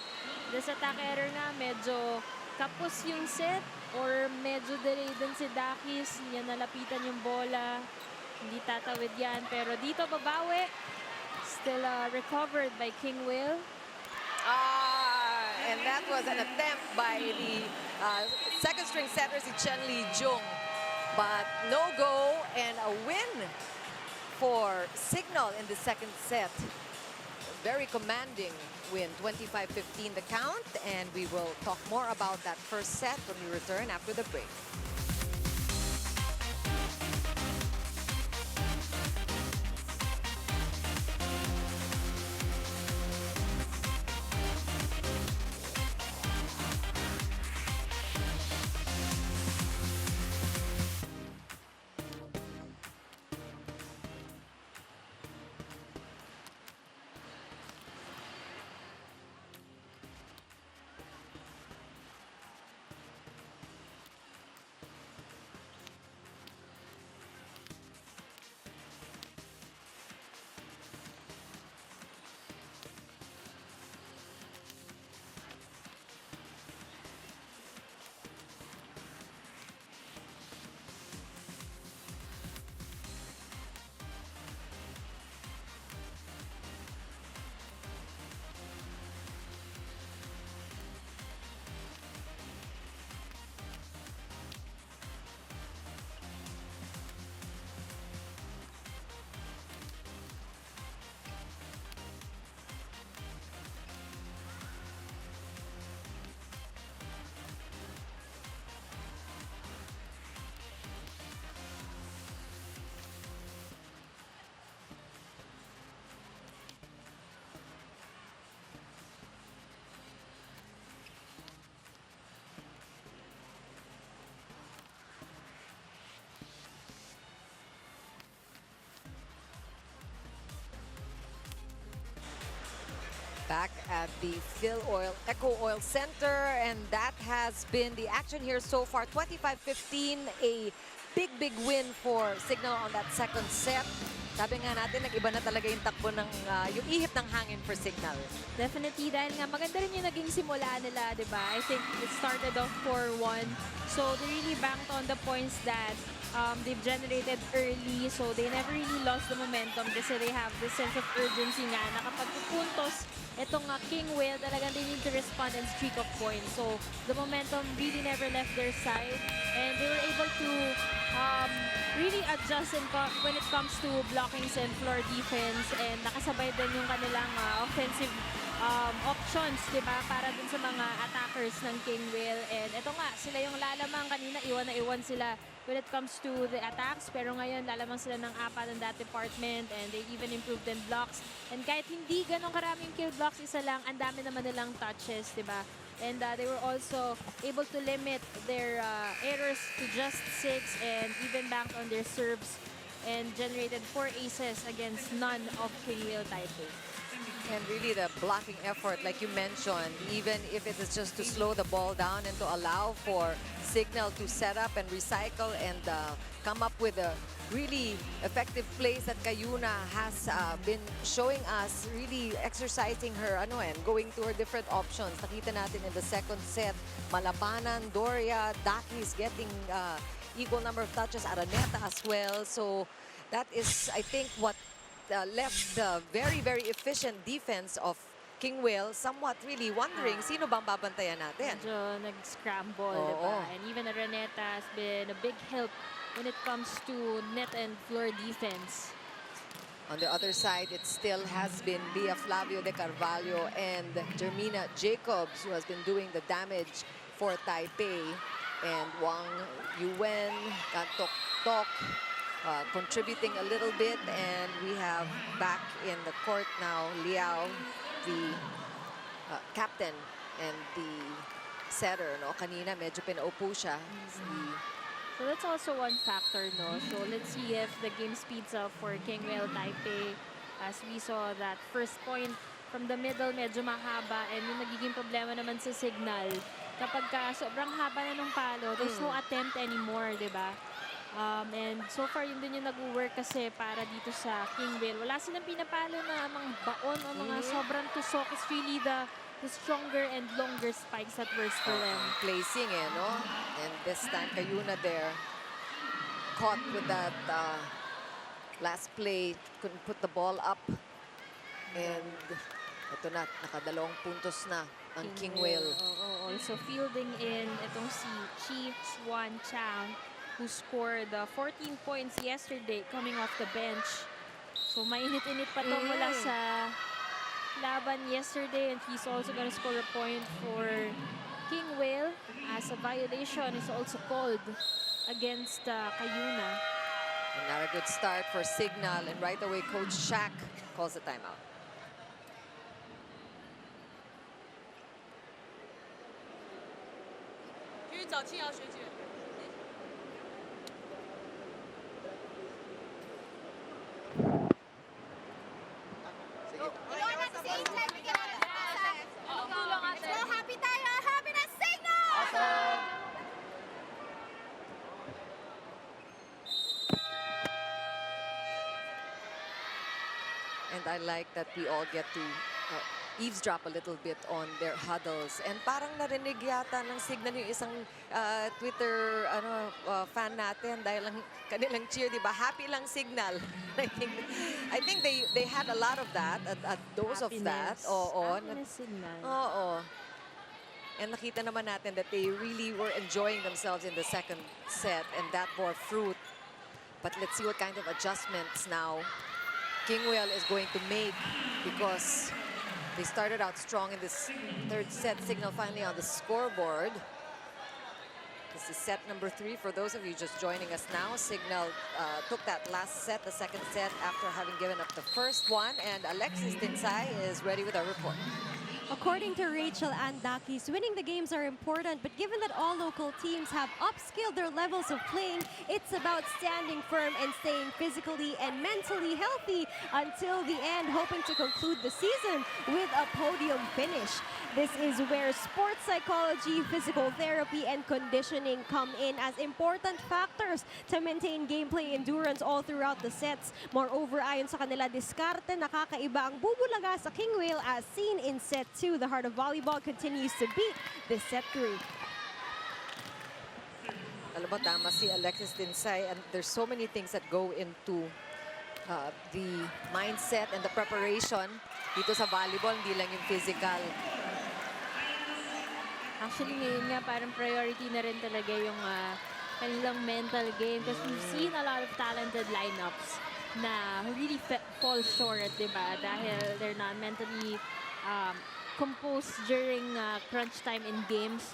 this attack error nga, medyo kapos yung set or medyo delay din si Dakis. Hindi niya nalapitan yung bola. Hindi tatawid yan. Pero dito babawi. Still recovered by KINGWHALE. And that was an attempt by the second string setter, si Chen Li Jung. But no go, and a win for Signal in the second set. Very commanding win, 25-15 the count, and we will talk more about that first set when we return after the break. back at the Eco Oil Center, and that has been the action here so far. 25-15, a big win for Signal on that second set. Sabi nga natin, nag-iba na talaga yung takbo ng yung ihip ng hangin for Signal. Definitely, dahil nga maganda rin yung naging simula nila, di ba? I think it started off 4-1. So they really banked on the points that they've generated early. So they never really lost the momentum kasi they have this sense of urgency nga na kapag puntos itong KINGWHALE, talagang they need to respond and streak of points. So the momentum really never left their side. And they were able to really adjust when it comes to blockings and floor defense, and nakasabay din yung kanilang offensive options, di ba, para dun sa mga attackers ng KINGWHALE. And ito nga, sila yung lalamang kanina, iwan na iwan sila when it comes to the attacks, pero ngayon lalamang sila ng apat in that department, and they even improved in blocks. And kahit hindi ganun karaming kill blocks, isa lang, ang dami naman nilang touches, di ba? And they were also able to limit their errors to just 6 and even banked on their serves and generated 4 aces against none of KINGWHALE Taipei. And really the blocking effort, like you mentioned, even if it is just to slow the ball down and to allow for Signal to set up and recycle and come up with a really effective plays that Kayuna has been showing us, really exercising her and going to her different options. Nakita natin in the second set, Malabanan, Doria, Daki's getting equal number of touches, Araneta as well. So that is, I think, what left the very efficient defense of KINGWHALE somewhat really wondering sino bang babantayan natin. Medyo nag-scramble, diba? And even Araneta has been a big help when it comes to net and floor defense. On the other side, it still has been Bia Flavio de Carvalho and Jermina Jacobs who has been doing the damage for Taipei. And Wang Yuen, Tok Tok, contributing a little bit. And we have back in the court now, Liao, the captain and the setter. No? Kanina, medyo pinaupo siya. So that's also one factor, no? So let's see if the game speeds up for KINGWHALE Taipei. As we saw that first point from the middle, medyo mahaba. And yung nagiging problema naman sa Signal, kapag sobrang haba na ng palo, there's no attempt anymore, di ba? And so far, yun din yung nag-work kasi para dito sa KINGWHALE. Wala silang pinapalo na mga baon o mga sobrang tusok. It's really the stronger and longer spikes that works for them. Placing, no? And this time, Kayuna there caught with that last play. Couldn't put the ball up. And ito na, nakadalawang puntos na ang KINGWHALE. Also fielding in itong si Chi Swan Chang, who scored 14 points yesterday coming off the bench. So mainit-init pa to mula sa laban yesterday, and he's also going to score a point for KINGWHALE as a violation is also called against Kayuna. And not a good start for Signal, and right away Coach Shaq calls the timeout. Iwan natin si Angel. Bigyan natin ng pasag. Let's go, happy tayo. Happy na Signal! And I like that we all get to eavesdrop a little bit on their huddles. And parang narinig yata ng Signal yung isang Twitter fan natin dahil lang kanilang cheer, di ba? Happy lang Signal. I think they had a lot of that, a dose of that. Happiness Signal. And nakita naman natin that they really were enjoying themselves in the second set, and that bore fruit. But let's see what kind of adjustments now KINGWHALE is going to make, because they started out strong in this third set. Signal finally on the scoreboard. This is set number 3 for those of you just joining us now. Signal took that last set, the second set, after having given up the first one. And Alexis Tinsay is ready with our report. According to Rachel Andakis, winning the games are important, but given that all local teams have upskilled their levels of playing, it's about standing firm and staying physically and mentally healthy until the end, hoping to conclude the season with a podium finish. This is where sports psychology, physical therapy, and conditioning come in as important factors to maintain gameplay endurance all throughout the sets. Moreover, ayon sa kanila diskarte, nakakaiba ang bubulaga sa KINGWHALE as seen in set 2. The heart of volleyball continues to beat this set 3. Alam mo, tama si Alexis Tinsay, and there's so many things that go into the mindset and the preparation dito sa volleyball, hindi lang yung physical. Actually, ngayon nga parang priority na rin talaga yung kanilang mental game because we've seen a lot of talented lineups na really fall short, di ba? Dahil they're not mentally composed during crunch time in games.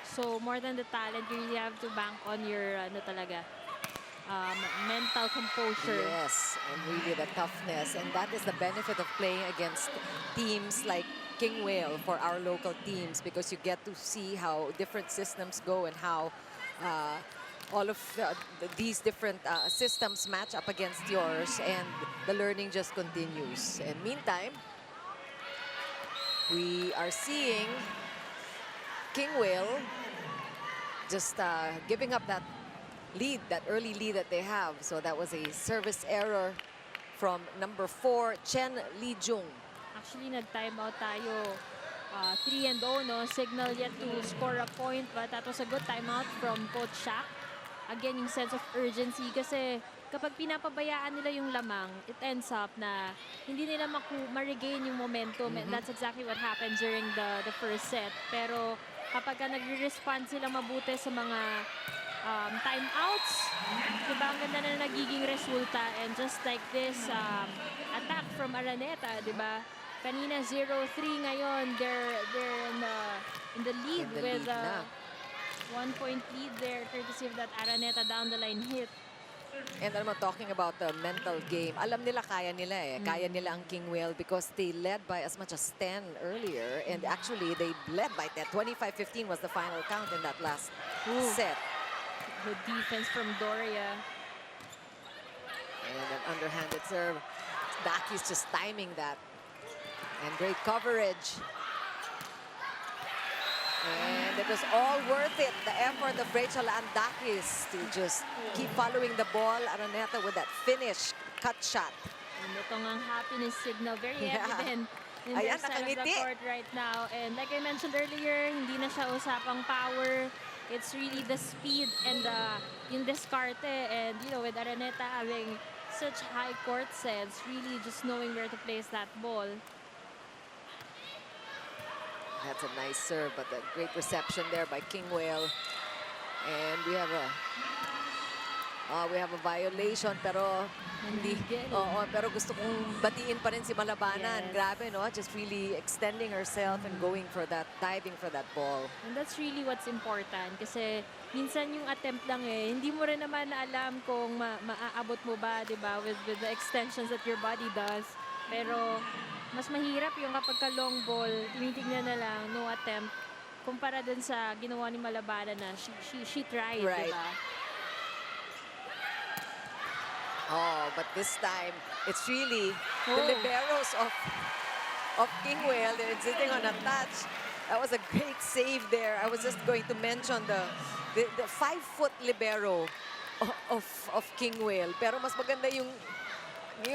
So more than the talent, you really have to bank on your mental composure. Yes, and really the toughness. And that is the benefit of playing against teams like KINGWHALE for our local teams, because you get to see how different systems go and how all of these different systems match up against yours, and the learning just continues. And meantime, we are seeing KINGWHALE just giving up that lead, that early lead that they have. So that was a service error from number 4, Chen Lijung. Actually, nag-timeout tayo. 3-0, no? Signal yet to score a point, but that was a good timeout from Coach Shaq. Again, yung sense of urgency, kasi kapag pinapabayaan nila yung lamang, it ends up na hindi nila ma-regain yung momentum. And that's exactly what happened during the first set. Pero kapag nagre-respond sila mabuti sa mga timeouts, diba, ang ganda na nagiging resulta. And just like this attack from Araneta, diba? Kanina 0-3, ngayon they're in the lead with 1-point lead there, courtesy of that Araneta down the line hit. And I'm talking about the mental game. Alam nila, kaya nila eh. Kaya nila ang KINGWHALE because they led by as much as 10 earlier. And actually, they led by 10. 25-15 was the final count in that last set. Good defense from Doria. And an underhanded serve. Daki's just timing that. And great coverage. And it was all worth it, the effort of Rachel Andakis to just keep following the ball. Araneta with that finish, cut shot. And ito ang happiness signal, very evident in Ayan, their side of the nakangiti. court right now. And like I mentioned earlier, hindi na siya usapang power. It's really the speed and yung diskarte. And you know, with Araneta having such high court sense, really just knowing where to place that ball. That's a nice serve, but a great reception there by KINGWHALE. And we have a violation, pero hindi. Pero gusto kong batiin pa rin si Malabanan. Yes. Grabe, no? Just really extending herself and going for that, diving for that ball. And that's really what's important. Kasi minsan yung attempt lang eh, hindi mo rin naman alam kung maaabot mo ba, di ba, with the extensions that your body does. Pero mas mahirap yung kapag ka long ball, tinitignan na lang, no attempt, kumpara dun sa ginawa ni Malabanan na she tried, Right. diba? Oh, but this time, it's really the liberos of KINGWHALE. They're sitting on a touch. That was a great save there. I was just going to mention the 5-foot libero of KINGWHALE. Pero mas maganda yung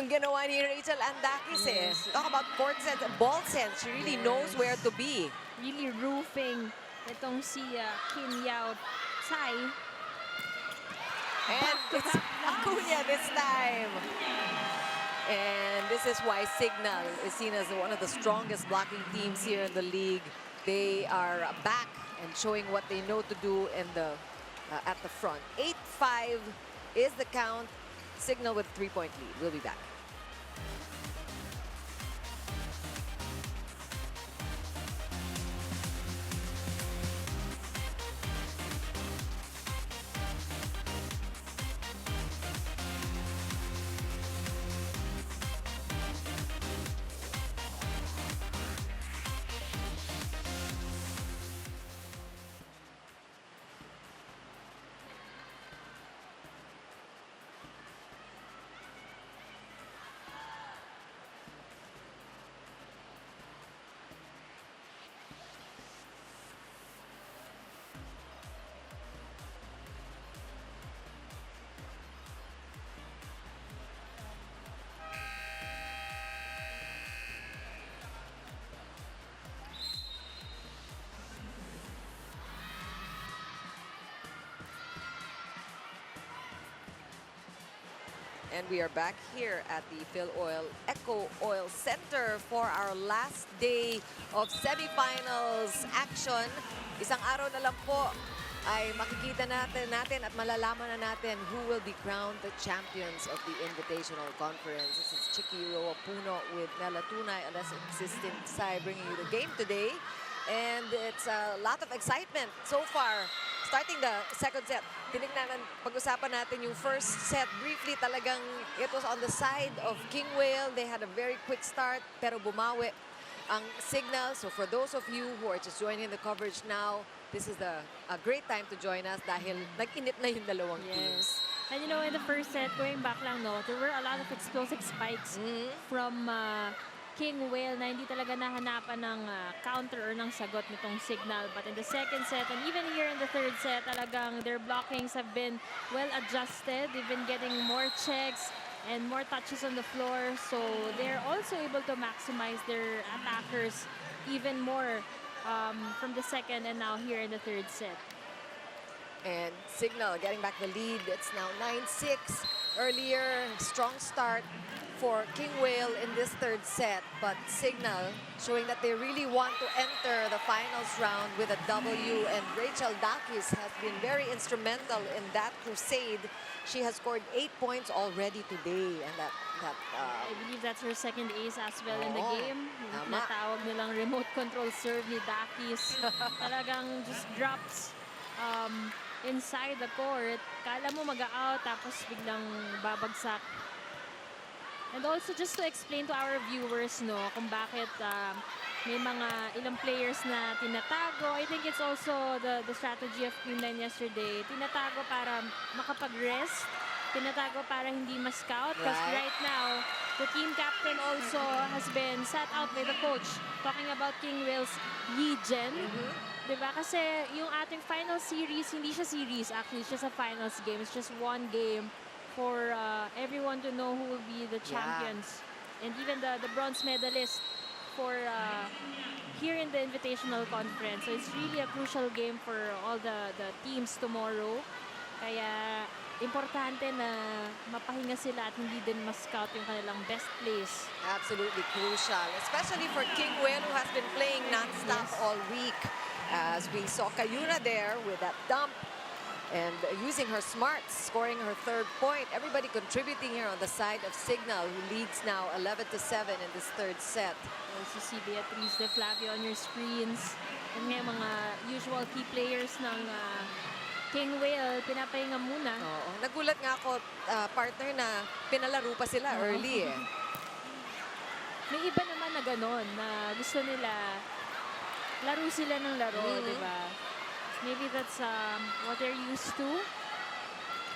ginawa ni Rachel Andakis eh. Talk about court sense and ball sense. She really knows where to be. Really roofing itong si Kim Yao Tsai. And it's Acuna this time. And this is why Signal is seen as one of the strongest blocking teams here in the league. They are back and showing what they know to do in at the front. 8-5 is the count. Signal with a 3-point lead. We'll be back. And we are back here at the Phil Oil Eco Oil Center for our last day of semifinals action. Isang araw na lang po ay makikita natin at malalaman na natin who will be crowned the champions of the Invitational Conference. This is Chicky Roa Puno with Nela Tunay, Alessa Assistant Sai, bringing you the game today. And it's a lot of excitement so far. Starting the second set, pag-usapan natin yung first set. Briefly talagang it was on the side of KINGWHALE. They had a very quick start pero bumawi ang Signal. So for those of you who are just joining the coverage now, this is a great time to join us dahil nag-init na yung dalawang teams. And you know, in the first set, going back lang, no, there were a lot of explosive spikes from KINGWHALE na hindi talaga nahanapan ng counter or ng sagot nitong Signal. But in the second set, and even here in the third set, talagang their blockings have been well adjusted. They've been getting more checks and more touches on the floor. So they're also able to maximize their attackers even more from the second and now here in the third set. And Signal getting back the lead. It's now 9-6. Earlier, strong start for KINGWHALE in this third set, but Signal showing that they really want to enter the finals round with a W, and Rachel Dakis has been very instrumental in that crusade. She has scored 8 points already today, and I believe that's her second ace as well in the Oo, game. Yung tama. natawag nilang remote control serve ni Dakis. Talagang just drops inside the court. Kala mo mag-out tapos biglang babagsak. And also just to explain to our viewers, no, kung bakit may mga ilang players na tinatago. I think it's also the strategy of Team 9 yesterday. Tinatago para makapag-rest. Tinatago para hindi ma-scout. Because right now, the team captain also has been sat out by the coach. Talking about KINGWHALE's Yi Jen. Diba? Kasi yung ating final series, hindi siya series actually. It's just a finals game. It's just one game for everyone to know who will be the champions. And even the bronze medalist for here in the Invitational Conference. So it's really a crucial game for all the teams tomorrow. Kaya importante na mapahinga sila at hindi din ma-scout yung kanilang best place. Absolutely crucial, especially for KINGWHALE, who has been playing non-stop all week. As we saw Kayuna there with that dump and using her smarts, scoring her third point. Everybody contributing here on the side of Signal, who leads now 11-7 in this third set. Also si Beatriz De Flavio on your screens. Yung mga usual key players ng KINGWHALE, pinapahinga muna. Oo. Nagulat nga ako, partner, na pinalaro pa sila early eh. May iba naman na gano'n, na gusto nila, laro sila ng laro, di ba? Maybe that's what they're used to.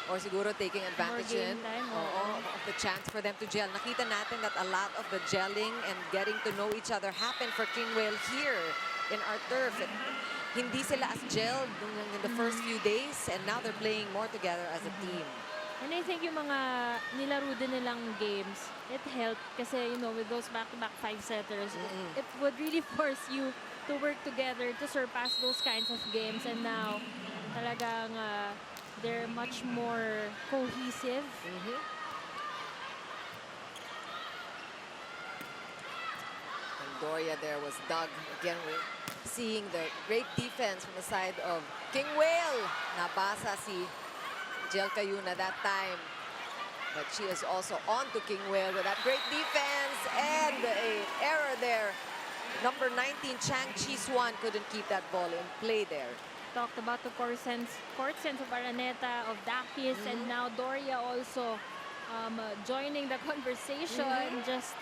Or siguro taking advantage More game time, of the chance for them to gel. Nakita natin that a lot of the gelling and getting to know each other happened for KINGWHALE here in our turf. Hindi sila as gelled in the first few days, and now they're playing more together as a team. And I think yung mga nilaro din nilang games, it helped kasi, you know, with those back-to-back five-setters, it would really force you to work together to surpass those kinds of games. And now, talagang they're much more cohesive. And Doria there was dug. Again, we're seeing the great defense from the side of KINGWHALE. Nabasa si Jel Kayuna that time. But she is also on to KINGWHALE with that great defense and an error there. Number 19, Chang Chi-Swan, couldn't keep that ball in play there. Talked about the court sense of Araneta, of Dakis, and now Doria also joining the conversation, just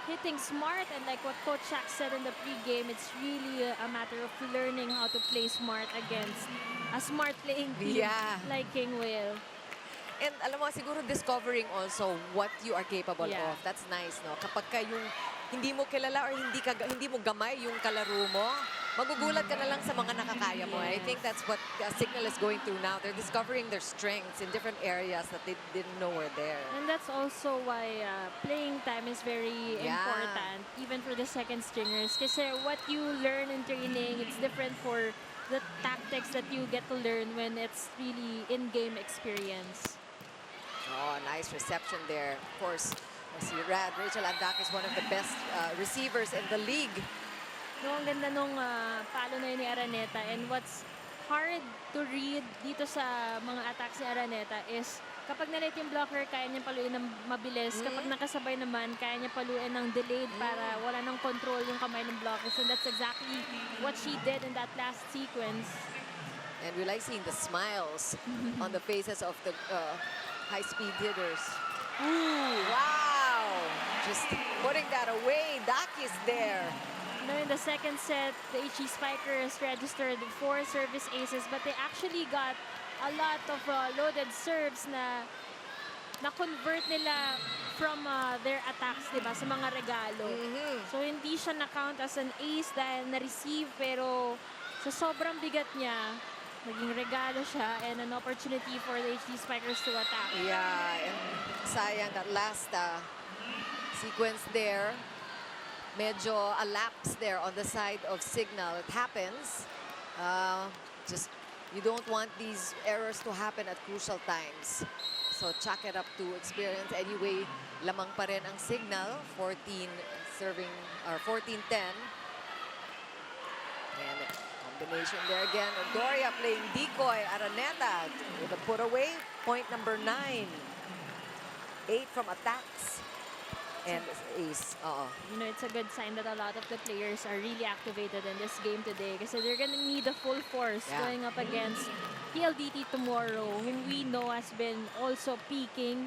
hitting smart. And like what Coach Shaq said in the pregame, it's really a matter of learning how to play smart against a smart playing team like KINGWHALE. And alam mo, siguro discovering also what you are capable of. That's nice, no? Kapag ka yung hindi mo kilala or hindi mo gamay yung kalaro mo, magugulat ka na lang sa mga nakakaya mo. I think that's what Signal is going through now. They're discovering their strengths in different areas that they didn't know were there. And that's also why playing time is very important, even for the second stringers. Kasi what you learn in training, it's different for the tactics that you get to learn when it's really in-game experience. Oh, nice reception there. Of course, si Rachel Andak is one of the best receivers in the league. No, ang ganda nung palo na yun ni Araneta. And what's hard to read dito sa mga attacks ni Araneta is kapag nalit yung blocker, kaya niya paluin ng mabilis. Kapag nakasabay naman, kaya niya paluin ng delayed para wala ng control yung kamay ng blockers. And that's exactly what she did in that last sequence. And we like seeing the smiles on the faces of the high-speed hitters. Ooh, wow! Just putting that away. Daki's there. No, in the second set, the HE Spikers registered 4 service aces, but they actually got a lot of loaded serves na na-convert nila from their attacks, diba, sa mga regalo. So, hindi siya na-count as an ace dahil na-receive, pero sa sobrang bigat niya, naging regalo siya and an opportunity for the HE Spikers to attack. Yeah, and sayang that last sequence there. Medyo a lapse there on the side of Signal. It happens. Just you don't want these errors to happen at crucial times. So chalk it up to experience. Anyway, lamang pa rin ang Signal. 14 serving or 14-10. And combination there again. Doria playing decoy. Araneta with a put away. Point number 9. 8 from attacks. And ace. You know, it's a good sign that a lot of the players are really activated in this game today kasi they're gonna need the full force going up against PLDT tomorrow, whom we know has been also peaking,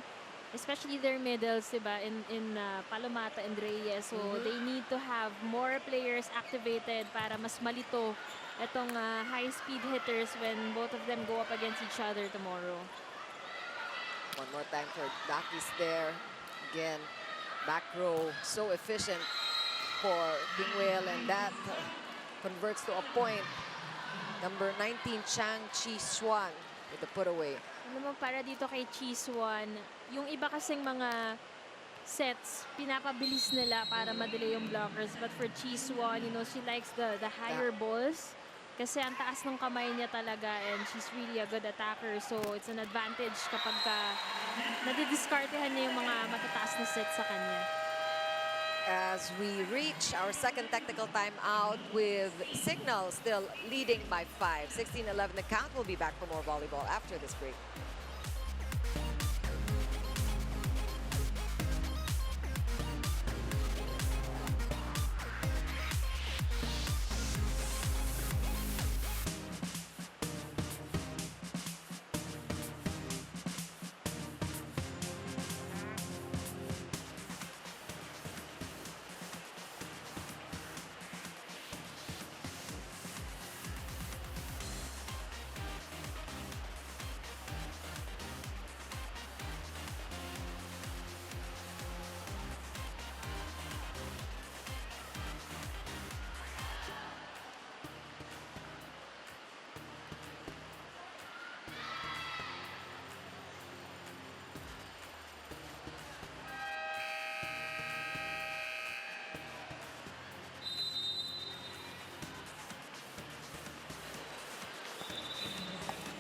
especially their middles, diba, in Palomata and Reyes. So they need to have more players activated para mas malito itong high-speed hitters when both of them go up against each other tomorrow. One more time for Daki's there. Again, back row, so efficient for KINGWHALE, and that converts to a point. Number 19, Chang Chi-Swan with the put away. Alam mo, para dito kay Chi-Swan, yung iba kasing mga sets, pinapabilis nila para madali yung blockers. But for Chi-Swan, you know, she likes the higher balls. Kasi ang taas ng kamay niya talaga and she's really a good attacker. So it's an advantage kapag nadidiskartehan niya yung mga matataas na sets sa kanya. As we reach our second technical timeout with Signal still leading by 5. 16-11 the count. We'll be back for more volleyball after this break.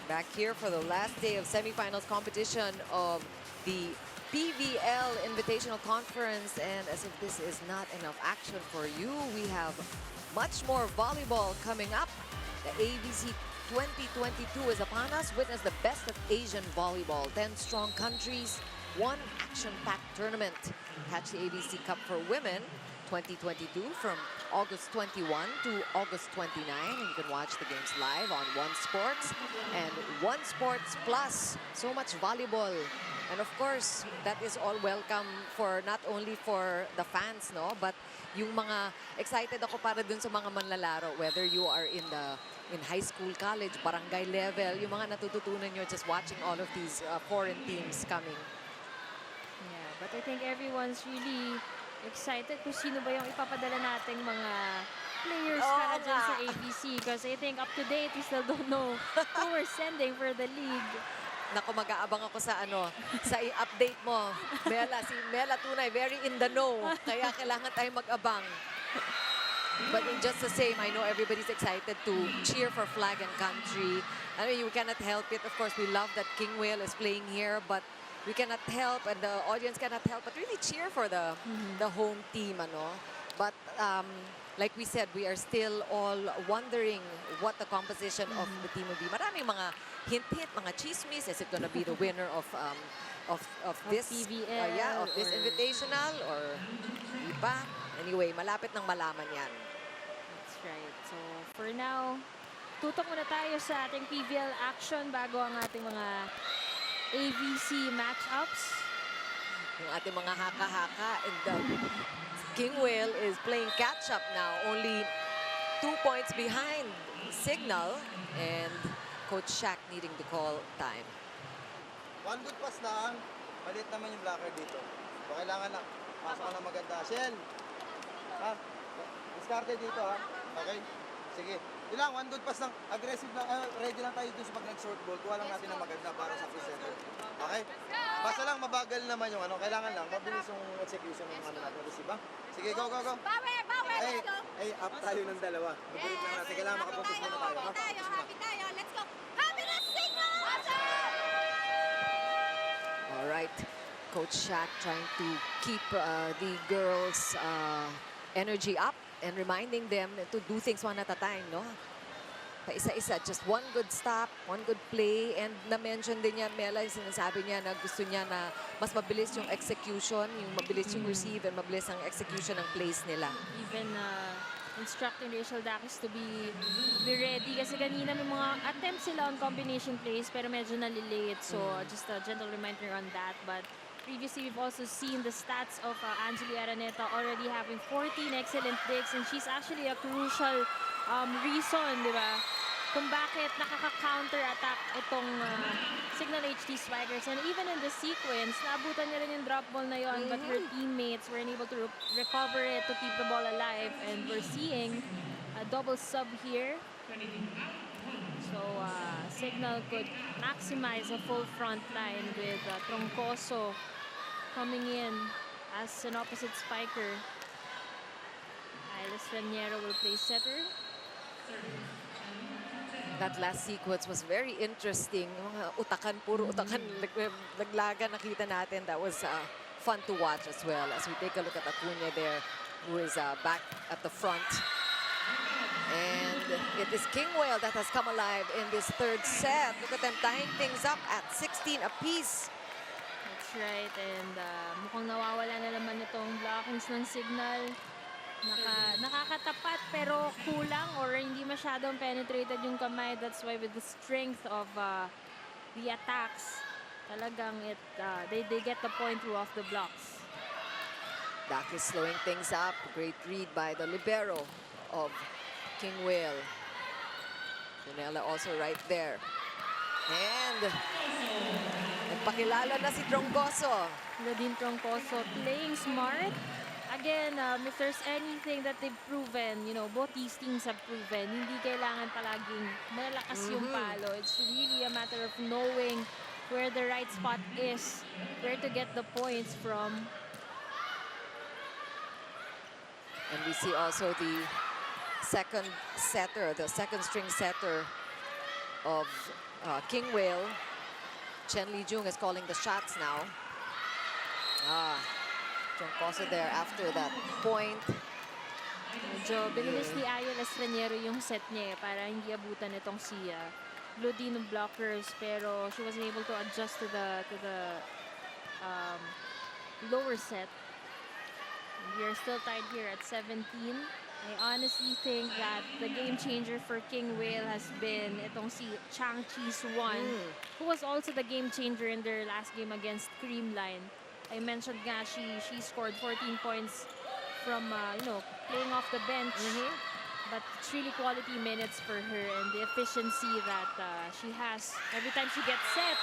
Back here for the last day of semifinals competition of the PVL Invitational Conference. And as if this is not enough action for you, we have much more volleyball coming up. The ABC 2022 is upon us. Witness the best of Asian volleyball. 10 strong countries, one action-packed tournament. Catch the ABC Cup for Women 2022 from August 21 to August 29. And you can watch the games live on One Sports and One Sports Plus. So much volleyball. And of course, that is all welcome for not only for the fans, no, but yung mga excited ako para dun sa mga manlalaro, whether you are in high school, college, barangay level, yung mga natututunan nyo just watching all of these foreign teams coming. Yeah, but I think everyone's really excited kung sino ba yung ipapadala nating mga players para dyan sa ABC. Because I think up to date, we still don't know who we're sending for the league. Naku, mag-aabang ako sa sa i-update mo. Mela, si Mela Tunay, very in the know. Kaya kailangan tayo mag-abang. But in just the same, I know everybody's excited to cheer for flag and country. I mean, you cannot help it. Of course, we love that KINGWHALE is playing here, but we cannot help, and the audience cannot help but really cheer for the home team, ano. But like we said, we are still all wondering what the composition of the team will be. Maraming mga hint-hint, mga chismis. Is it gonna be the winner of this PVL of this or- invitational or iba? Anyway, malapit nang malaman yan. That's right. So, for now, tutok muna tayo sa ating PVL action bago ang ating mga AVC matchups. Yung ating mga haka-haka, and KINGWHALE is playing catch-up now. Only 2 points behind Signal, and Coach Shaq needing to call time. One good pass lang. Maliit naman yung blocker dito. So, kailangan na. Pasok ka na maganda. Shell! Ha? Diskarte dito, ha? Okay? Sige. Yun lang, one good pass lang. Aggressive lang. Ready lang tayo dun sa pag nag-short ball. Kuha lang natin ng maganda para sa presenter. Okay? Basta lang, mabagal naman yung ano. Kailangan lang, mabilis yung execution ng ano natin. Receive, ha? Sige, go, go, go. Power, power, let's go. Ay, up tayo ng dalawa. Mabilis lang natin. Kailangan makapuntos muna tayo, ha? Happy tayo, let's go. Happiness signal! All right. Coach Shaq trying to keep the girls' energy up and reminding them to do things one at a time, no? Paisa-isa, just one good stop, one good play, and na-mention din niya, Mela, yung sinasabi niya na gusto niya na mas mabilis yung execution, yung mabilis yung receive, and mabilis ang execution ng plays nila. Even instructing Rachel Dakis to be ready kasi kanina may mga attempts sila on combination plays pero medyo nalilate. So just a gentle reminder on that. But previously, we've also seen the stats of Angeli Araneta already having 14 excellent digs, and she's actually a crucial reason, di ba, kung bakit nakaka-counter-attack itong Signal HD Spikers. And even in the sequence, naabutan niya rin yung drop ball na yon, but her teammates were unable to recover it to keep the ball alive. And we're seeing a double sub here. So, Signal could maximize a full front line with Troncoso coming in as an opposite spiker. Iris Raniero will play setter. That last sequence was very interesting. Mga utakan, puro utakan, laglagan nakita natin. That was fun to watch as well as we take a look at Acuna there, who is back at the front. And it is KINGWHALE that has come alive in this third set. Look at them tying things up at 16 apiece. That's right. And mukhang nawawala na naman itong blockings ng Signal. Nakakatapat pero kulang or hindi masyadong penetrated yung kamay. That's why with the strength of the attacks, talagang they get the point through off the blocks. Dak is slowing things up. Great read by the libero of KINGWHALE. Junella also right there. And nagpakilala na si Troncoso. Nadine Troncoso playing smart. Again, if there's anything that they've proven, you know, both these teams have proven, hindi kailangan palaging malakas yung palo. It's really a matter of knowing where the right spot is, where to get the points from. And we see also the second setter, the second string setter of KINGWHALE. Chen Lijung is calling the shots now. Troncoso there after that point. Medyo binilis ni Ayel Estraniero yung set niya para hindi abutan itong si Blodino blockers, pero she wasn't able to adjust to the lower set. We are still tied here at 17. I honestly think that the game changer for KINGWHALE has been itong si Chang Chi-Suan, who was also the game changer in their last game against Creamline. I mentioned nga she scored 14 points from playing off the bench, but it's really quality minutes for her and the efficiency that she has every time she gets set.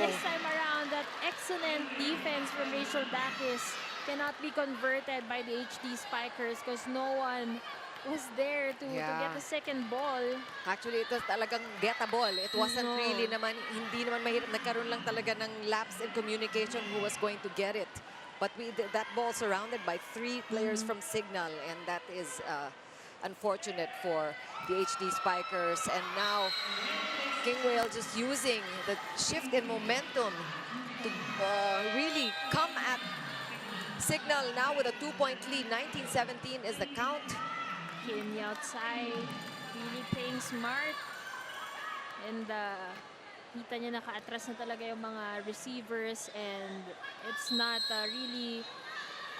This time around, that excellent defense from Rachel Dakis cannot be converted by the HD Spikers because no one was there to get the second ball. Actually, it was talagang gettable. It wasn't really naman, hindi naman mahirap. Nagkaroon lang talaga ng lapse in communication who was going to get it. But that ball surrounded by 3 players from Signal, and that is unfortunate for the HD Spikers. And now, KINGWHALE just using the shift in momentum to really come at Signal now with a 2-point lead. 19-17 is the count. Kin outside, really playing smart. And kita niya naka-atras na talaga yung mga receivers, and it's not really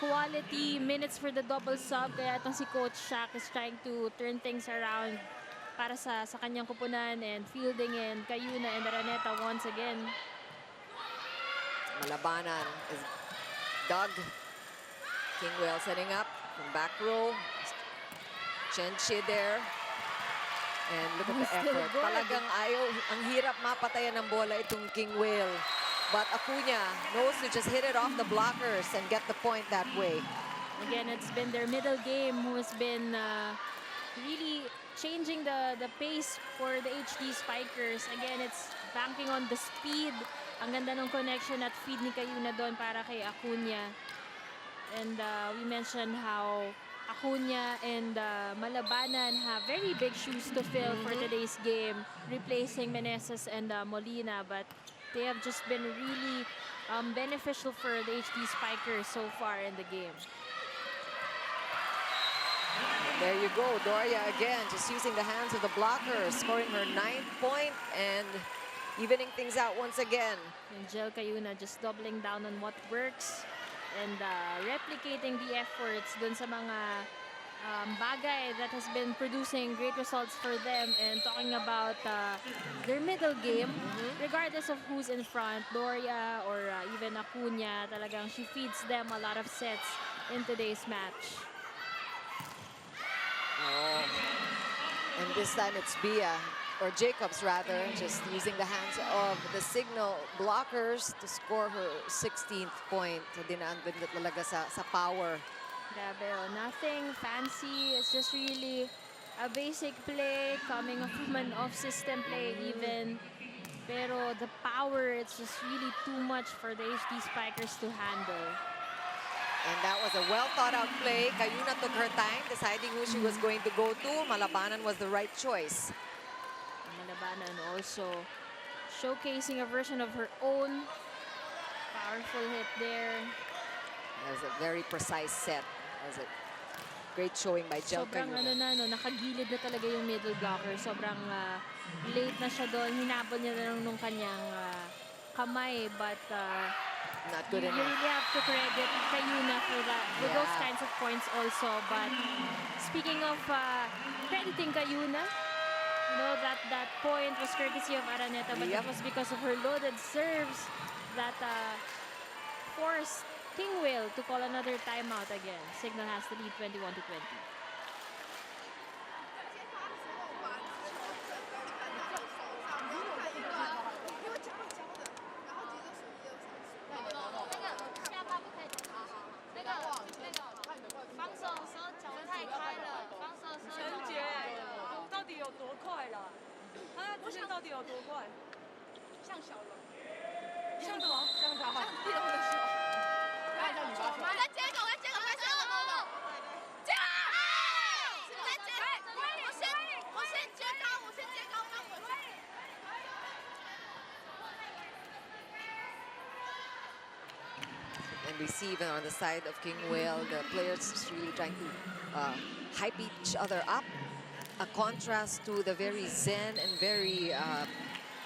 quality minutes for the double sub. Kaya itong si Coach Shaq is trying to turn things around para sa kanyang kupunan, and fielding in Cayuna and Araneta once again. Malabanan is dug. KINGWHALE setting up from back row. Chenchi there. And look at the Still effort. good. Talagang ayaw, ang hirap mapatayan ng bola itong KINGWHALE. But Acuna knows to just hit it off the blockers and get the point that way. Again, it's been their middle game who has been really changing the pace for the HD Spikers. Again, it's banking on the speed. Ang ganda ng connection at feed ni Cayuna doon para kay Acuna. And we mentioned how Acuna and Malabanan have very big shoes to fill for today's game, replacing Meneses and Molina. But they have just been really beneficial for the HD Spikers so far in the game. There you go, Doria again, just using the hands of the blocker, scoring her 9th point and evening things out once again. And Jel Cayuna just doubling down on what works and replicating the efforts dun sa mga bagay that has been producing great results for them. And talking about their middle game, regardless of who's in front, Doria or even Acuna, talagang she feeds them a lot of sets in today's match. Oh. And this time it's Bia, or Jacobs rather, just using the hands of the Signal blockers to score her 16th point. So dinaan din talaga sa power. Grabe, oh, nothing fancy. It's just really a basic play coming from an off-system play even. Pero the power, it's just really too much for the HD Spikers to handle. And that was a well-thought-out play. Cayuna took her time, deciding who she was going to go to. Malabanan was the right choice. Malabanan also showcasing a version of her own. Powerful hit there. That was a very precise set. That was a great showing by Jel Sobrang Cayuna. nakagilid na talaga yung middle blocker. Sobrang late na siya doon. Hinabol niya na lang nung kanyang kamay. But Not good you enough. really have to credit Cayuna for that, for those Yeah. kinds of points also. But speaking of crediting Cayuna, you know, that point was courtesy of Araneta, but Yep. it was because of her loaded serves that forced KINGWHALE to call another timeout again. Signal has the lead 21-20. And receive on the side of KINGWHALE. The players just really trying to hype each other up. A contrast to the very zen and very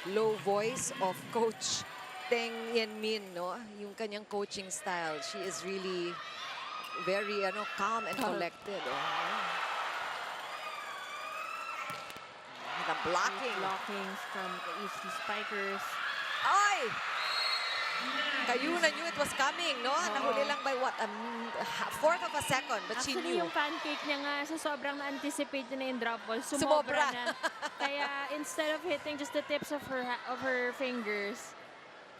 low voice of Coach Teng Yen-min, no? Yung kanyang coaching style. She is really very calm and collected. The blocking. Blocking from the HD Spikers. Ay! Cayuna knew it was coming, no? Nahuli lang by what? A fourth of a second, but she Actually, knew. yung pancake niya nga, sa sobrang na-anticipate niya na yung drop ball, Sumobra. sumobra na. Kaya instead of hitting just the tips of her fingers,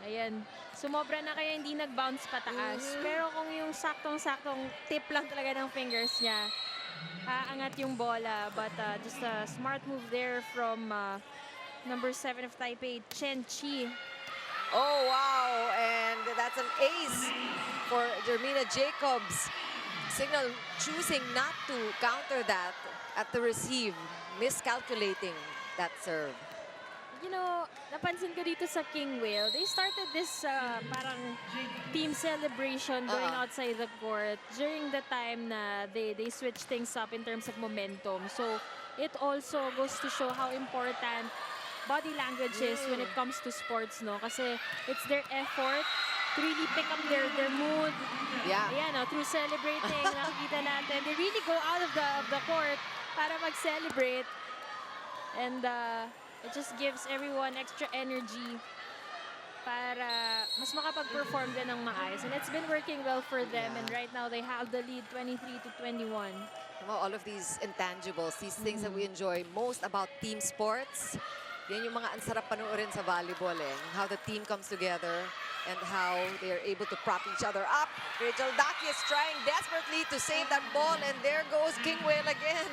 ayan, sumobra na kaya hindi nag-bounce pataas. Pero kung yung saktong-saktong tip lang talaga ng fingers niya, aangat yung bola. But just a smart move there from number 7 of Taipei, Chen Chi. Oh, wow. And that's an ace for Jermina Jacobs. Signal choosing not to counter that at the receive, miscalculating that serve. you know, napansin ko dito sa KINGWHALE, they started this parang team celebration going outside the court during the time na they switch things up in terms of momentum. So it also goes to show how important body language is when it comes to sports, no? Kasi it's their effort to really pick up their mood. Yeah. Ayan, no, through celebrating, nakikita natin. They really go out of the court para mag-celebrate. And it just gives everyone extra energy para mas makapag-perform din ng maayos. And it's been working well for them. And right now, they have the lead 23-21. All of these intangibles, these things that we enjoy most about team sports, yan yung mga ansarap panoorin sa volleyball eh. How the team comes together and how they are able to prop each other up. Rachel Daki is trying desperately to save that ball, and there goes KINGWHALE again.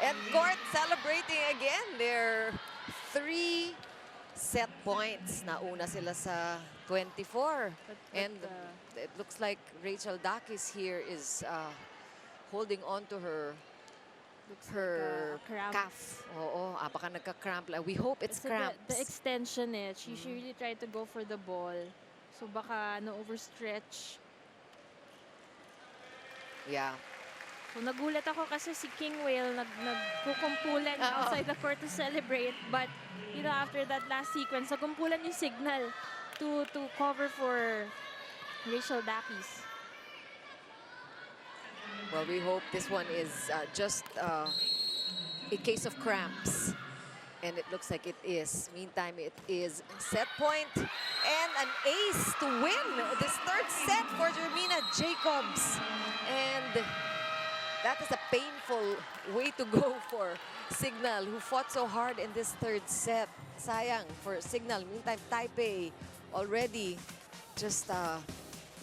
And court celebrating again their 3 set points. Nauna sila sa 24. And it looks like Rachel Dakis here is holding on to her cramp. calf. Oo, baka nagka-cramp. We hope it's cramps. The extension she really tried to go for the ball. So baka na-overstretch. Yeah. So nagulat ako kasi si KINGWHALE nagkukumpulan outside the court to celebrate. But, you know, after that last sequence, nagkumpulan yung signal to cover for Rachel Dakis. Well, we hope this one is just a case of cramps. And it looks like it is. Meantime, it is set point and an ace to win this third set for Jermina Jacobs. And that is a painful way to go for Signal, who fought so hard in this third set. Sayang for Signal. Meantime, Taipei already just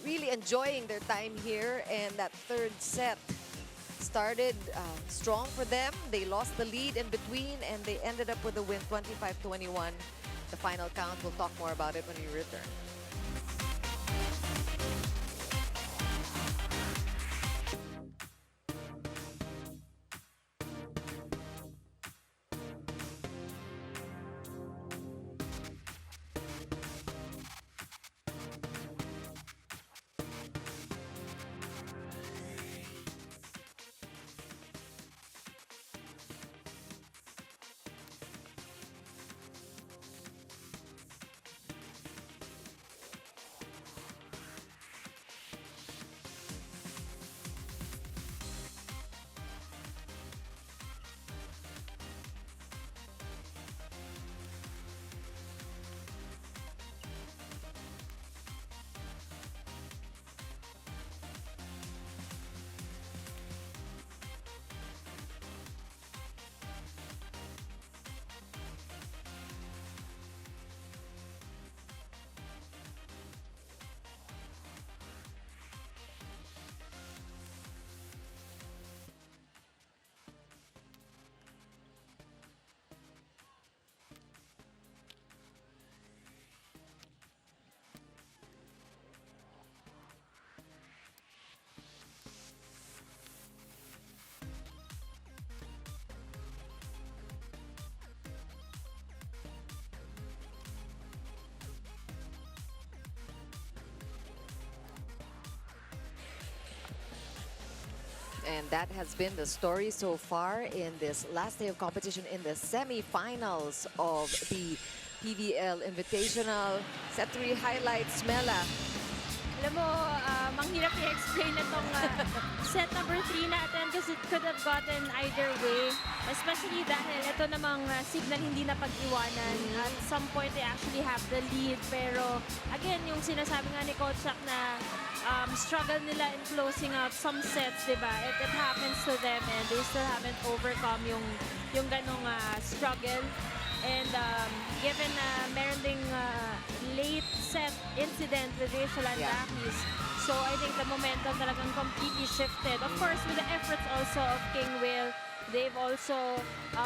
really enjoying their time here. And that third set started strong for them. They lost the lead in between, and they ended up with a win, 25-21. The final count. We'll talk more about it when we return. And that has been the story so far in this last day of competition in the semi-finals of the PVL Invitational. Set 3 highlights, Mela. Alam mo, manghirap i-explain na tong set number 3 natin kasi it could have gotten either way. Especially dahil ito namang Signal hindi na pag-iwanan. At some point, they actually have the lead. Pero again, yung sinasabi nga ni Coach Shaq na struggle nila in closing out some sets, diba? It happens to them and they still haven't overcome yung ganong struggle. And given meron ding late set incident with Rachel Dakis, so I think the momentum talagang completely shifted. Of course, with the efforts also of KINGWHALE, they've also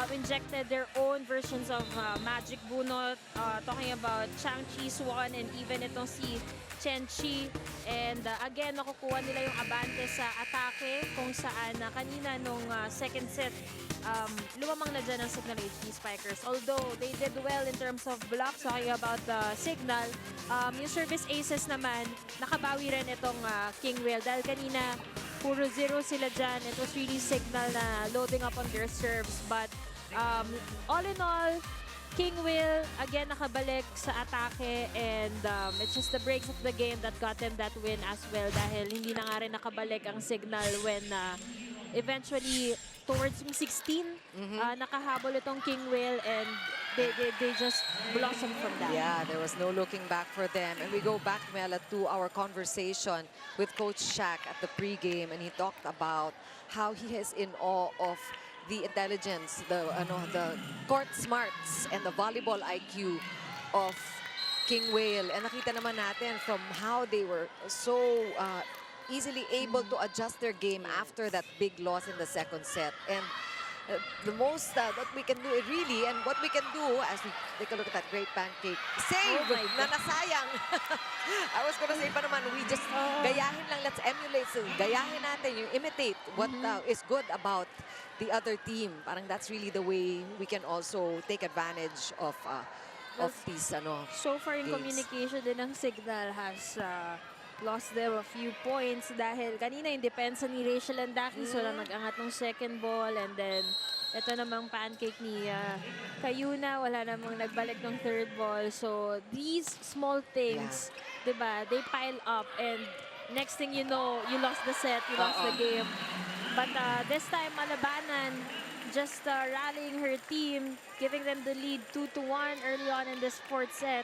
injected their own versions of Magic Bunot, talking about Chang Chi Swan and even itong si Chenchi. And again, nakukuha nila yung abante sa atake kung saan kanina nung second set, lumamang na dyan ang Signal HD Spikers. Although they did well in terms of blocks, talking about the Signal, yung service aces naman, nakabawi rin itong KINGWHALE. Dahil kanina, puro zero sila dyan. It was really Signal na loading up on their serves. But all in all, KINGWHALE again nakabalik sa atake, and it's just the breaks of the game that got them that win as well, dahil hindi na nga rin nakabalik ang Signal when eventually towards 16 nakahabol itong KINGWHALE, and they just blossomed from that. Yeah, there was no looking back for them. And we go back, Mela, to our conversation with Coach Shaq at the pregame, and he talked about how he is in awe of the intelligence, the court smarts, and the volleyball IQ of KINGWHALE. And nakita naman natin from how they were so easily able to adjust their game after that big loss in the second set. And the most that we can do really, and what we can do as we take a look at that great pancake save na nasayang. I was gonna say pa naman, we just gayahin lang, let's emulate. So gayahin natin, you imitate what is good about the other team. Parang that's really the way we can also take advantage of these So far in games. communication din ng Signal has lost them a few points dahil kanina yung depensa ni Rachel Andaki, so lang nag-angat ng second ball, and then ito namang pancake ni Kayuna, wala namang nagbalik ng third ball. So these small things, diba, they pile up, and next thing you know, you lost the set, you lost the game. But this time, Malabanan just rallying her team, giving them the lead 2-1 early on in this fourth set.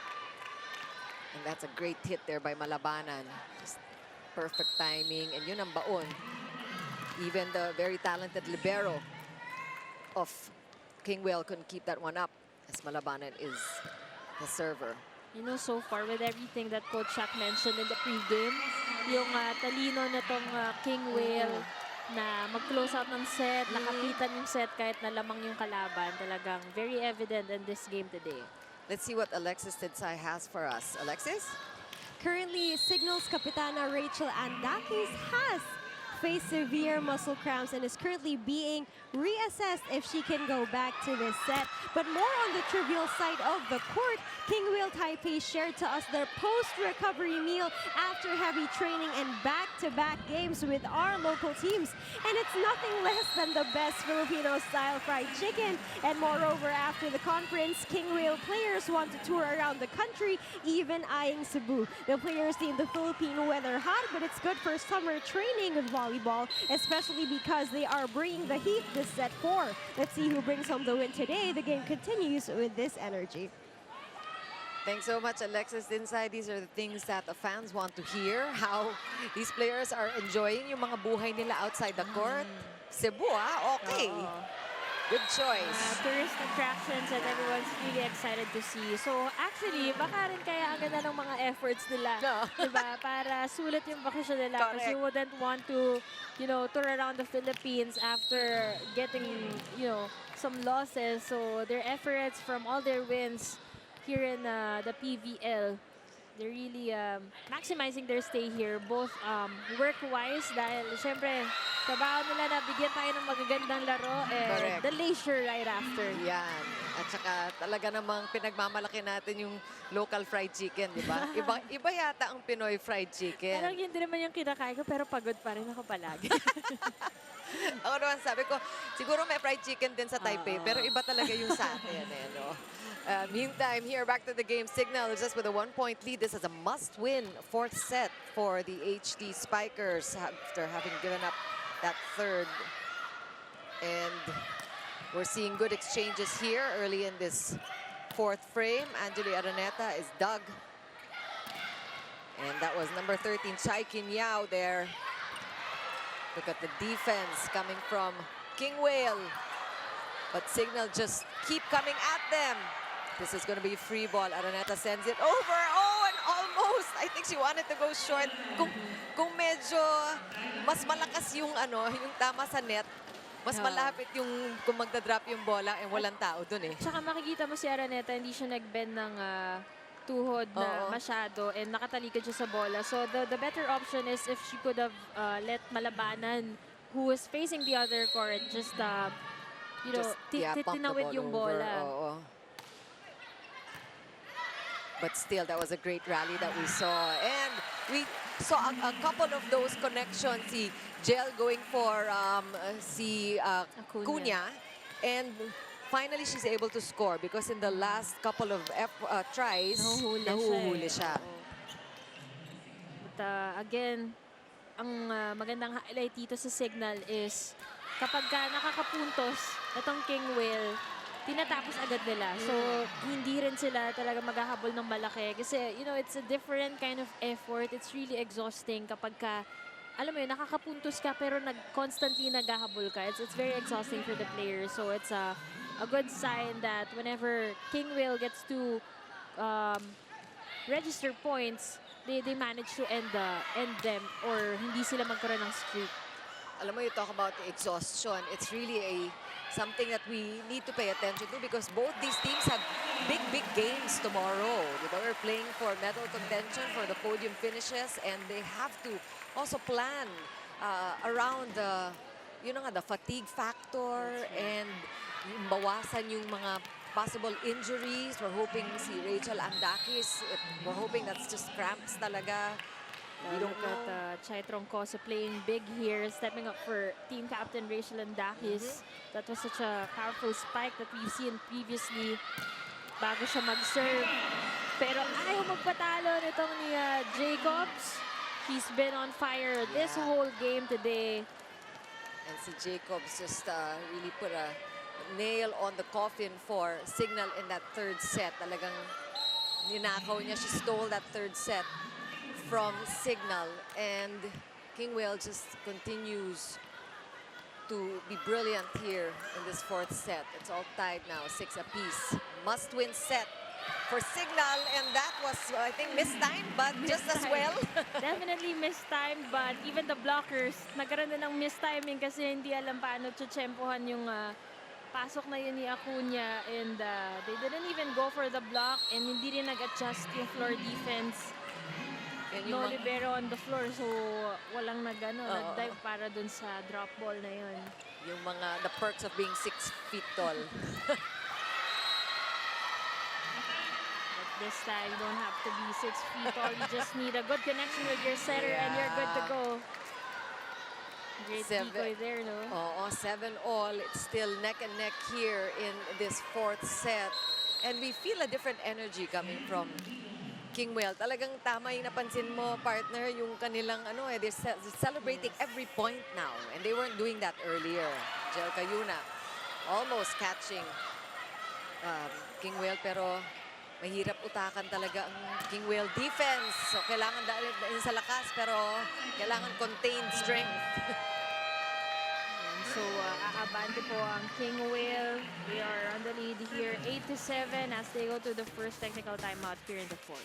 And that's a great hit there by Malabanan. Just perfect timing, and yun ang baon. Even the very talented libero of KINGWHALE couldn't keep that one up, as Malabanan is the server. You know, so far with everything that Coach Shaq mentioned in the pregame, yung talino nitong KINGWHALE na mag-close out ng set, nakapitan yung set kahit na lamang yung kalaban, talagang very evident in this game today. Let's see what Alexis Tidsay has for us. Alexis? Currently, Signal's Kapitana Rachel Andakis has faced severe muscle cramps and is currently being reassessed if she can go back to this set. But more on the trivial side of the court, KINGWHALE Taipei shared to us their post-recovery meal after heavy training and back-to-back games with our local teams. And it's nothing less than the best Filipino-style fried chicken. And moreover, after the conference, KINGWHALE players want to tour around the country, even eyeing Cebu. The players deem the Philippine weather hot, but it's good for summer training with volleyball, especially because they are bringing the heat this set 4. Let's see who brings home the win today. The game continues with this energy. Thanks so much, Alexis Tidsay. These are the things that the fans want to hear, how these players are enjoying yung mga buhay nila outside the court. Cebu, okay. Good choice. Tourist attractions that everyone's really excited to see. So actually, baka rin kaya ang ganda ng mga efforts nila, diba? Para sulit yung bakasyon nila. Because you wouldn't want to, tour around the Philippines after getting, some losses. So their efforts from all their wins here in the PVL, they're really maximizing their stay here, both work-wise, dahil syempre, trabaho nila na bigyan tayo ng magagandang laro, and the leisure right after. Yan. At saka talaga namang pinagmamalaki natin yung local fried chicken, di ba? Iba yata ang Pinoy fried chicken. Parang yun din naman yung kinakain ko, pero pagod pa rin ako palagi. Ako naman sabi ko, siguro may fried chicken din sa Taipei, pero iba talaga yung sa atin. Meantime, here back to the game. Signal is just with a 1-point lead. This is a must-win fourth set for the HD Spikers after having given up that third. And we're seeing good exchanges here early in this fourth frame. Angeli Araneta is dug. And that was number 13, CIGNAL there. Look at the defense coming from KINGWHALE. But Signal just keep coming at them. This is going to be a free ball. Araneta sends it over. Oh, and almost. I think she wanted to go short. Kung medyo mas malakas yung yung tama sa net, mas malapit yung kung magda-drop yung bola, walang tao dun eh. Tsaka makikita mo si Araneta, hindi siya nag-bend ng tuhod na Oo. masyado and nakatalikod siya sa bola. So the better option is if she could have let Malabanan, who was facing the other court, just you know, Pump the tinawid ball yung over. bola. Oo. But still, that was a great rally that we saw. And we saw a couple of those connections. Si Jel going for si Cunha. And finally, she's able to score because in the last couple of tries, nahuhuli siya. Oo. But again, ang magandang highlight dito sa Signal is kapag nakakapuntos itong KINGWHALE, tinatapos agad nila. So, hindi rin sila talaga maghahabol ng malaki. Kasi, you know, it's a different kind of effort. It's really exhausting kapag alam mo yun, nakakapuntos ka pero constantly naghahabol ka. It's very exhausting for the players. So, it's a good sign that whenever KINGWHALE gets to register points, they manage to end them or hindi sila magkaroon ng streak. Alam mo, you talk about the exhaustion. It's really something that we need to pay attention to because both these teams have big games tomorrow. Diba? We're playing for medal contention, for the podium finishes, and they have to also plan around the fatigue factor and bawasan yung mga possible injuries. We're hoping si Rachel Andakis, we're hoping that's just cramps talaga. We don't Look at Chai Troncoso playing big here, stepping up for team captain Rachel Andakis. That was such a powerful spike that we've seen previously bago siya mag-serve. Pero ayaw magpatalo nitong ni Jacobs. He's been on fire this whole game today. And si Jacobs just really put a nail on the coffin for Signal in that third set. Talagang ninakaw niya. She stole that third set from Signal, and KINGWHALE just continues to be brilliant here in this fourth set. It's all tied now, 6 apiece. Must-win set for Signal, and that was, I think, mistimed, but just as well. Definitely mistimed, but even the blockers, nagkaroon na ng mistiming kasi hindi alam paano tsempohan yung pasok na yun ni Acuna, and they didn't even go for the block, and hindi rin nag-adjust yung floor defense. No libero on the floor, so walang nag-dive para dun sa drop ball na yun. Yung the perks of being 6 feet tall. But this time, you don't have to be 6 feet tall. You just need a good connection with your setter and you're good to go. Great decoy there, no? Oo, 7-all. It's still neck and neck here in this fourth set. And we feel a different energy coming from KINGWHALE. Talagang tama yung napansin mo, partner, yung kanilang they're celebrating every point now. And they weren't doing that earlier. Jel Cayuna almost catching KINGWHALE, pero mahirap utakan talaga ang KINGWHALE defense. So kailangan dahil sa lakas, pero kailangan contained strength. So, aabante po ang KINGWHALE. They are on the lead here, 8-7 as they go to the first technical timeout here in the fourth.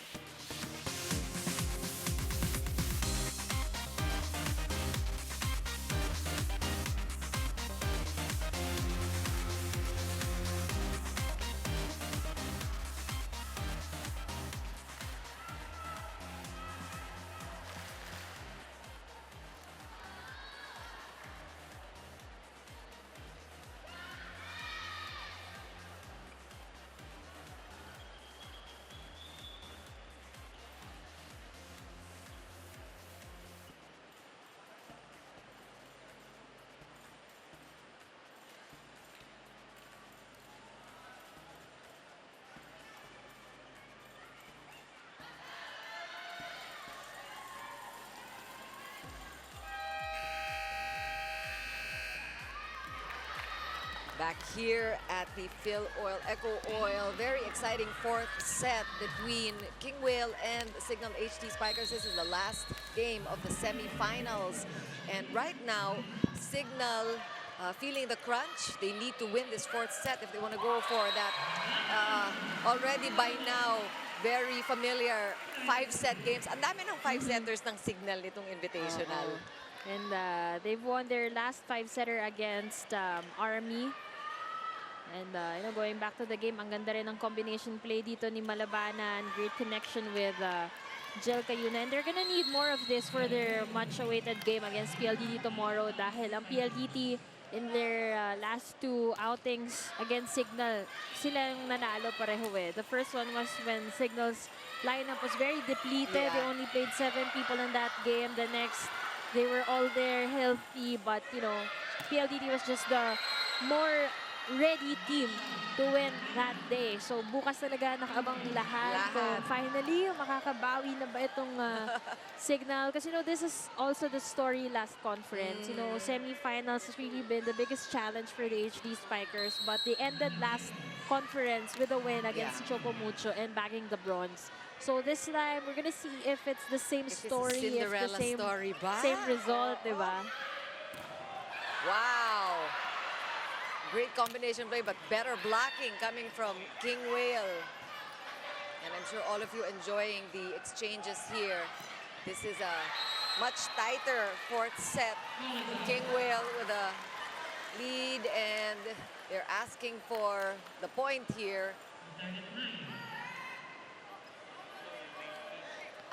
Back here at the Phil Oil, Echo Oil. Very exciting fourth set between KINGWHALE and Signal HT Spikers. This is the last game of the semifinals. And right now, Signal feeling the crunch. They need to win this fourth set if they want to go for that already by now very familiar 5-set games. Ang dami ng 5-setters ng Signal nitong Invitational. And they've won their last 5-setter against Army. And going back to the game, ang ganda rin ng combination play dito ni Malabanan. Great connection with Jel Cayuna. And they're gonna need more of this for their much-awaited game against PLDT tomorrow dahil ang PLDT in their last 2 outings against Signal, silang nanalo pareho eh. The first one was when Signal's lineup was very depleted. They only played 7 people in that game. The next, they were all there healthy, but PLDT was just the more ready team to win that day. So bukas talaga nakaabang lahat. Kung finally, makakabawi na ba itong Signal? Kasi this is also the story last conference. Semi-finals has really been the biggest challenge for the HD Spikers, but they ended last conference with a win against Chocomucho and bagging the bronze. So this time, we're gonna see if it's the same story, if the same result, diba? Wow! Great combination play, but better blocking coming from KINGWHALE. And I'm sure all of you enjoying the exchanges here. This is a much tighter 4th set. KINGWHALE with a lead, and they're asking for the point here.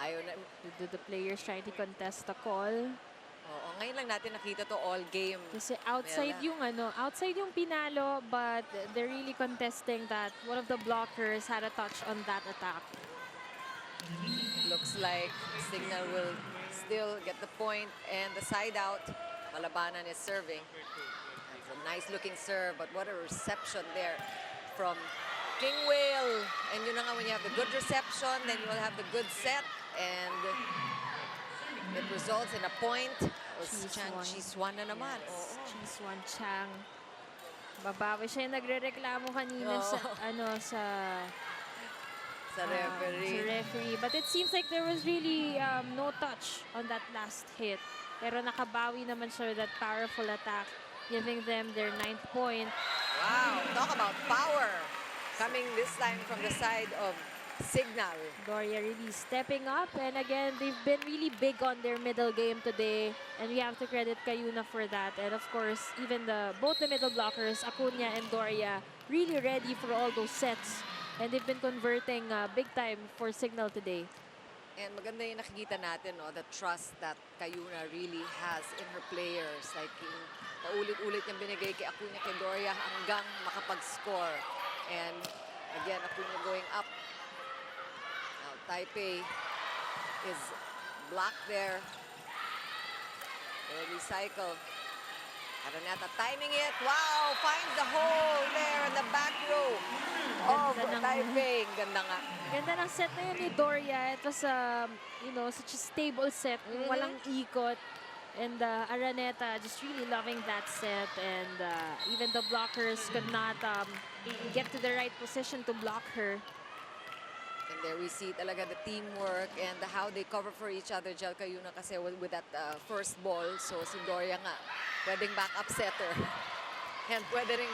Ayun na. The players trying to contest the call. Oo, ngayon lang natin nakita to all game. Kasi outside outside yung pinalo, but they're really contesting that one of the blockers had a touch on that attack. Looks like Signal will still get the point, and the side out, Malabanan is serving. That's a nice looking serve, but what a reception there from KINGWHALE. And yun na nga, when you have the good reception, then you will have the good set, and it results in a point. Chiswan na naman. Chiswan Chang. Babawi siya yung nagre-reklamo kanina sa referee. But it seems like there was really no touch on that last hit. Pero nakabawi naman siya that powerful attack, giving them their 9th point. Wow, talk about power. Coming this time from the side of Signal. Doria really stepping up, and again, they've been really big on their middle game today, and we have to credit Cayuna for that. And of course, even both the middle blockers, Acuna and Doria, really ready for all those sets, and they've been converting big time for Signal today. And maganda yung nakikita natin, the trust that Cayuna really has in her players. Like, paulit-ulit yung binigay kay Acuna, kay Doria hanggang makapag-score. And again, Acuna going up. Taipei is blocked there. They'll recycle. Araneta timing it. Wow! Finds the hole there in the back row of Taipei. Ganda nga. Ganda ng set na yun ni Doria. It was such a stable set. Walang ikot. And Araneta just really loving that set. And even the blockers could not get to the right position to block her. And there we see talaga the teamwork and how they cover for each other. Jel Cayuna kasi with that first ball. So si Doria nga, pwedeng backup setter. And pwede rin,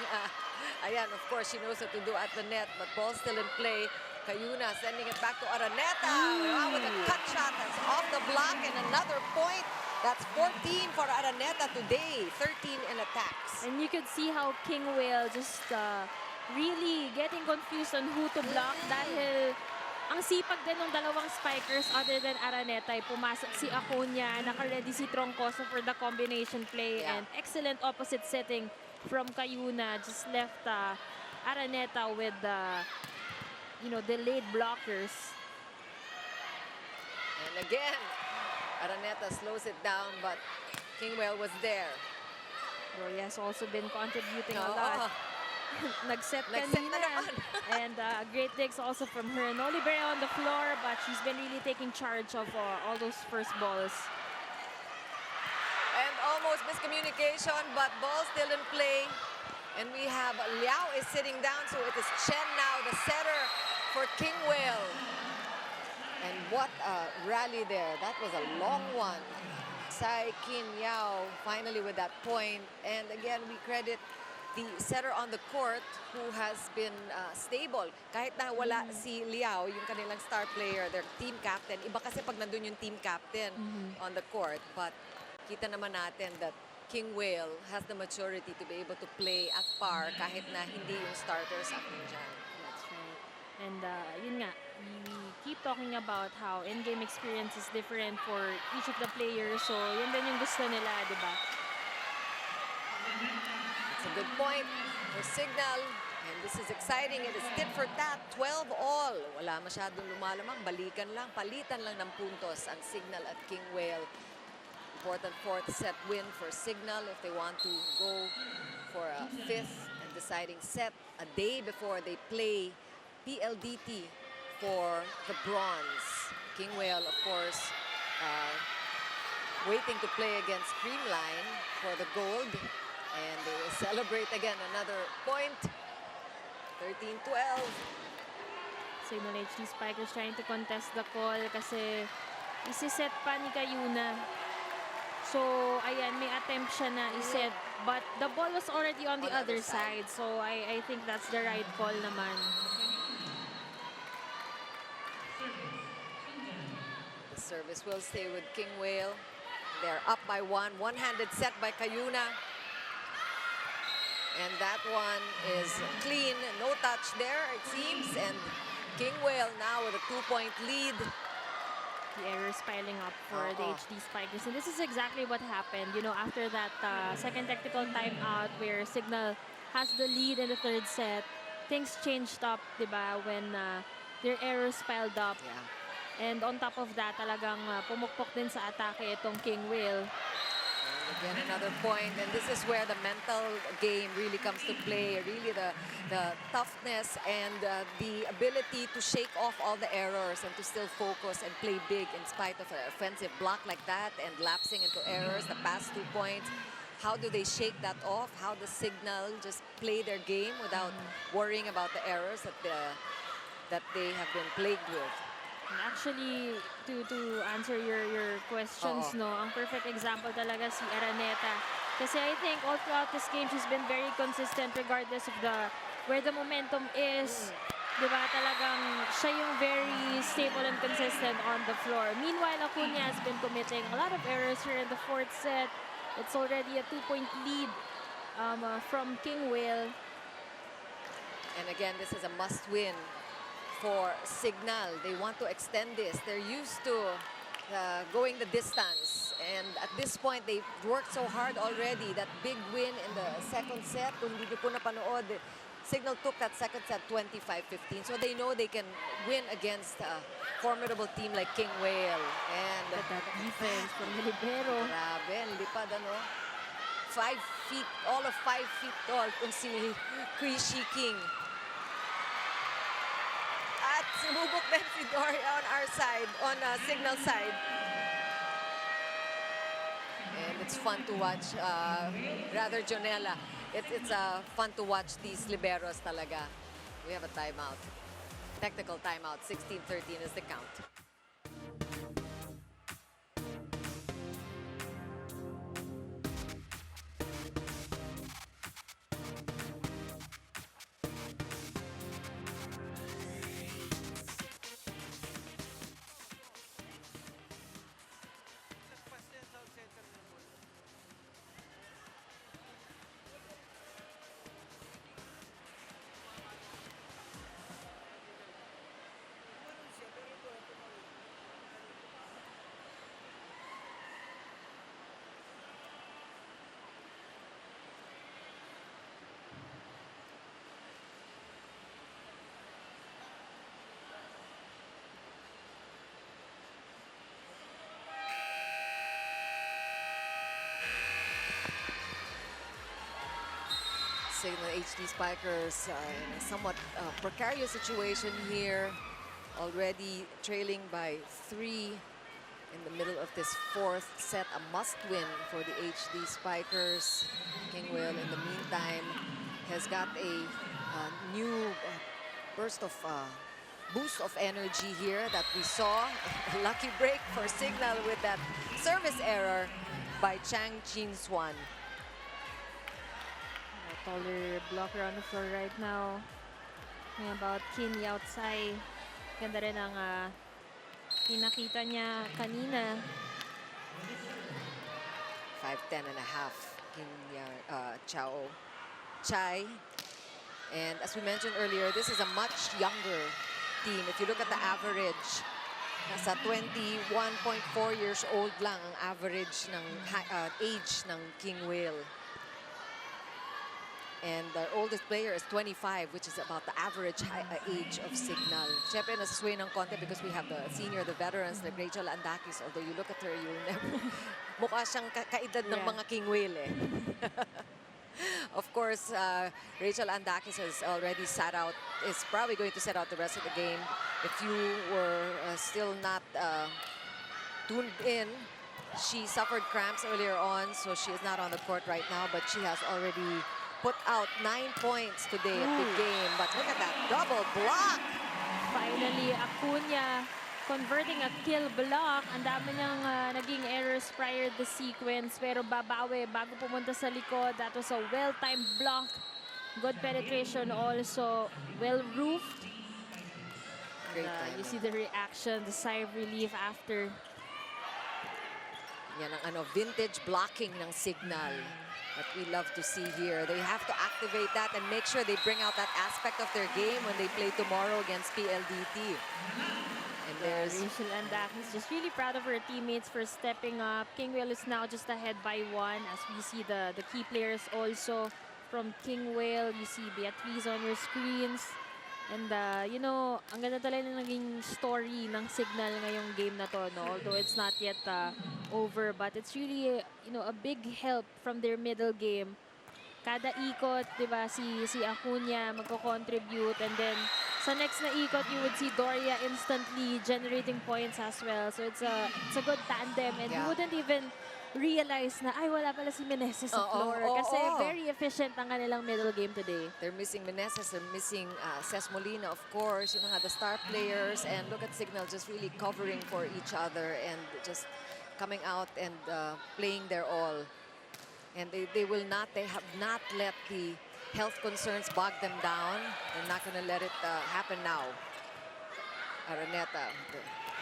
ayan, of course, she knows what to do at the net. But ball still in play. Cayuna sending it back to Araneta. Wow, with a cut shot that's off the block, and another point. That's 14 for Araneta today. 13 in attacks. And you could see how KINGWHALE just really getting confused on who to block dahil ang sipag din ng dalawang spikers other than Araneta ay pumasok si Acuna, naka-ready si Troncoso for the combination play, and excellent opposite setting from Cayuna. Just left Araneta with delayed blockers. And again, Araneta slows it down, but KINGWHALE was there. Doria has also been contributing a lot. Nag-set kanina. And great digs also from her. No libero on the floor, but she's been really taking charge of all those first balls. And almost miscommunication, but ball still in play. And we have Liao is sitting down, so it is Chen now, the setter for KINGWHALE. And what a rally there. That was a long one. Sai Kin Yao finally with that point. And again, we credit the setter on the court who has been stable. Kahit na wala si Liao, yung kanilang star player, their team captain. Iba kasi pag nandun yung team captain on the court. But kita naman natin that KINGWHALE has the maturity to be able to play at par kahit na hindi yung starters ang nandyan. That's right. And yun nga, we keep talking about how in-game experience is different for each of the players. So, yun din yung gusto nila, di ba? It's a good point for Signal. And this is exciting. It is tit for tat. 12 all. Wala masyadong lumalamang. Balikan lang. Palitan lang ng puntos ang Signal at KINGWHALE. Important fourth set win for Signal if they want to go for a fifth and deciding set a day before they play PLDT for the bronze. KINGWHALE, of course, waiting to play against Creamline for the gold. And they will celebrate again another point. 13-12. Signal HD Spikers trying to contest the call kasi isiset pa ni Kayuna. So, ayan, may attempt siya na iset. But the ball was already on the other side. So, I think that's the right call naman. The service will stay with KINGWHALE. They're up by one. One-handed set by Kayuna. And that one is clean. No touch there, it seems. And KINGWHALE now with a 2-point lead. The errors piling up for the HD Spikers. And this is exactly what happened, you know, after that second technical timeout where Signal has the lead in the third set. Things changed up, diba, when their errors piled up. Yeah. And on top of that, talagang pumukpok din sa atake itong KINGWHALE. Again, another point, and this is where the mental game really comes to play. Really, the toughness and the ability to shake off all the errors and to still focus and play big in spite of an offensive block like that and lapsing into errors. The past 2 points, how do they shake that off? How does Signal just play their game without worrying about the errors that they have been plagued with? And actually, to answer your questions, no, ang perfect example talaga si Araneta. Kasi I think all throughout this game, she's been very consistent regardless of where the momentum is. Diba, talagang siya yung very stable and consistent on the floor. Meanwhile, Acuna has been committing a lot of errors here in the fourth set. It's already a 2-point lead from KINGWHALE. And again, this is a must-win for Signal. They want to extend this. They're used to going the distance. And at this point, they've worked so hard already. That big win in the second set, kung hindi po napanood, Signal took that second set 25-15. So they know they can win against a formidable team like KINGWHALE. And But that defense from the libero. grabe, ang lipad, ano? 5 feet, all of 5 feet tall kung si Krishi King. At sumubok din si Doria on our side, on Signal side. And it's fun to watch, rather Jonella. It's fun to watch these liberos talaga. We have a timeout. Technical timeout, 16-13 is the count. Signal HD Spikers in a somewhat precarious situation here. Already trailing by 3 in the middle of this fourth set. A must-win for the HD Spikers. KINGWHALE, in the meantime, has got a new burst of boost of energy here that we saw. A lucky break for Signal with that service error by Chang Chin-Swan. Taller blocker on the floor right now. May about Kini outside. Ganda rin ang pinakita niya kanina. 5'10 and a half. Chao Chai. And as we mentioned earlier, this is a much younger team. If you look at the average, nasa 21.4 years old lang ang average ng age ng KINGWHALE. And our oldest player is 25, which is about the average age of Signal. Siyempre, nasasway ng konti because we have the senior, the veterans, like Rachel Andakis. Although you look at her, you'll never... Mukha siyang kaedad ng mga KINGWHALE eh. Of course, Rachel Andakis has already sat out, is probably going to set out the rest of the game. If you were still not tuned in, she suffered cramps earlier on, so she is not on the court right now, but she has already put out 9 points today at the game. But look at that double block. Finally, Acuna converting a kill block. Ang dami niyang naging errors prior the sequence, pero babawi bago pumunta sa likod. That was a well-timed block. Good penetration also. Well-roofed. Great You timing. see the reaction, the sigh of relief after. Yan ang vintage blocking ng Signal that we love to see here. They have to activate that and make sure they bring out that aspect of their game when they play tomorrow against PLDT. And there's Rachel Andakis just really proud of her teammates for stepping up. KINGWHALE is now just ahead by 1 as we see the key players also from KINGWHALE. You see Beatriz on your screens. And you know, ang ganda talaga na naging story ng Signal ngayong game na to, no? Although it's not yet over, but it's really, you know, a big help from their middle game. Kada ikot, di ba, si Acuna magko-contribute, and then sa next na ikot, you would see Doria instantly generating points as well. So it's a good tandem, and you wouldn't even realize na, ay, wala pala si Meneses sa floor. Kasi very efficient ang kanilang middle game today. They're missing Meneses, they're missing Ces Molina, of course, yung mga the star players. And look at Signal just really covering for each other and just coming out and playing their all. And they have not let the health concerns bog them down. They're not going to let it happen now. Araneta.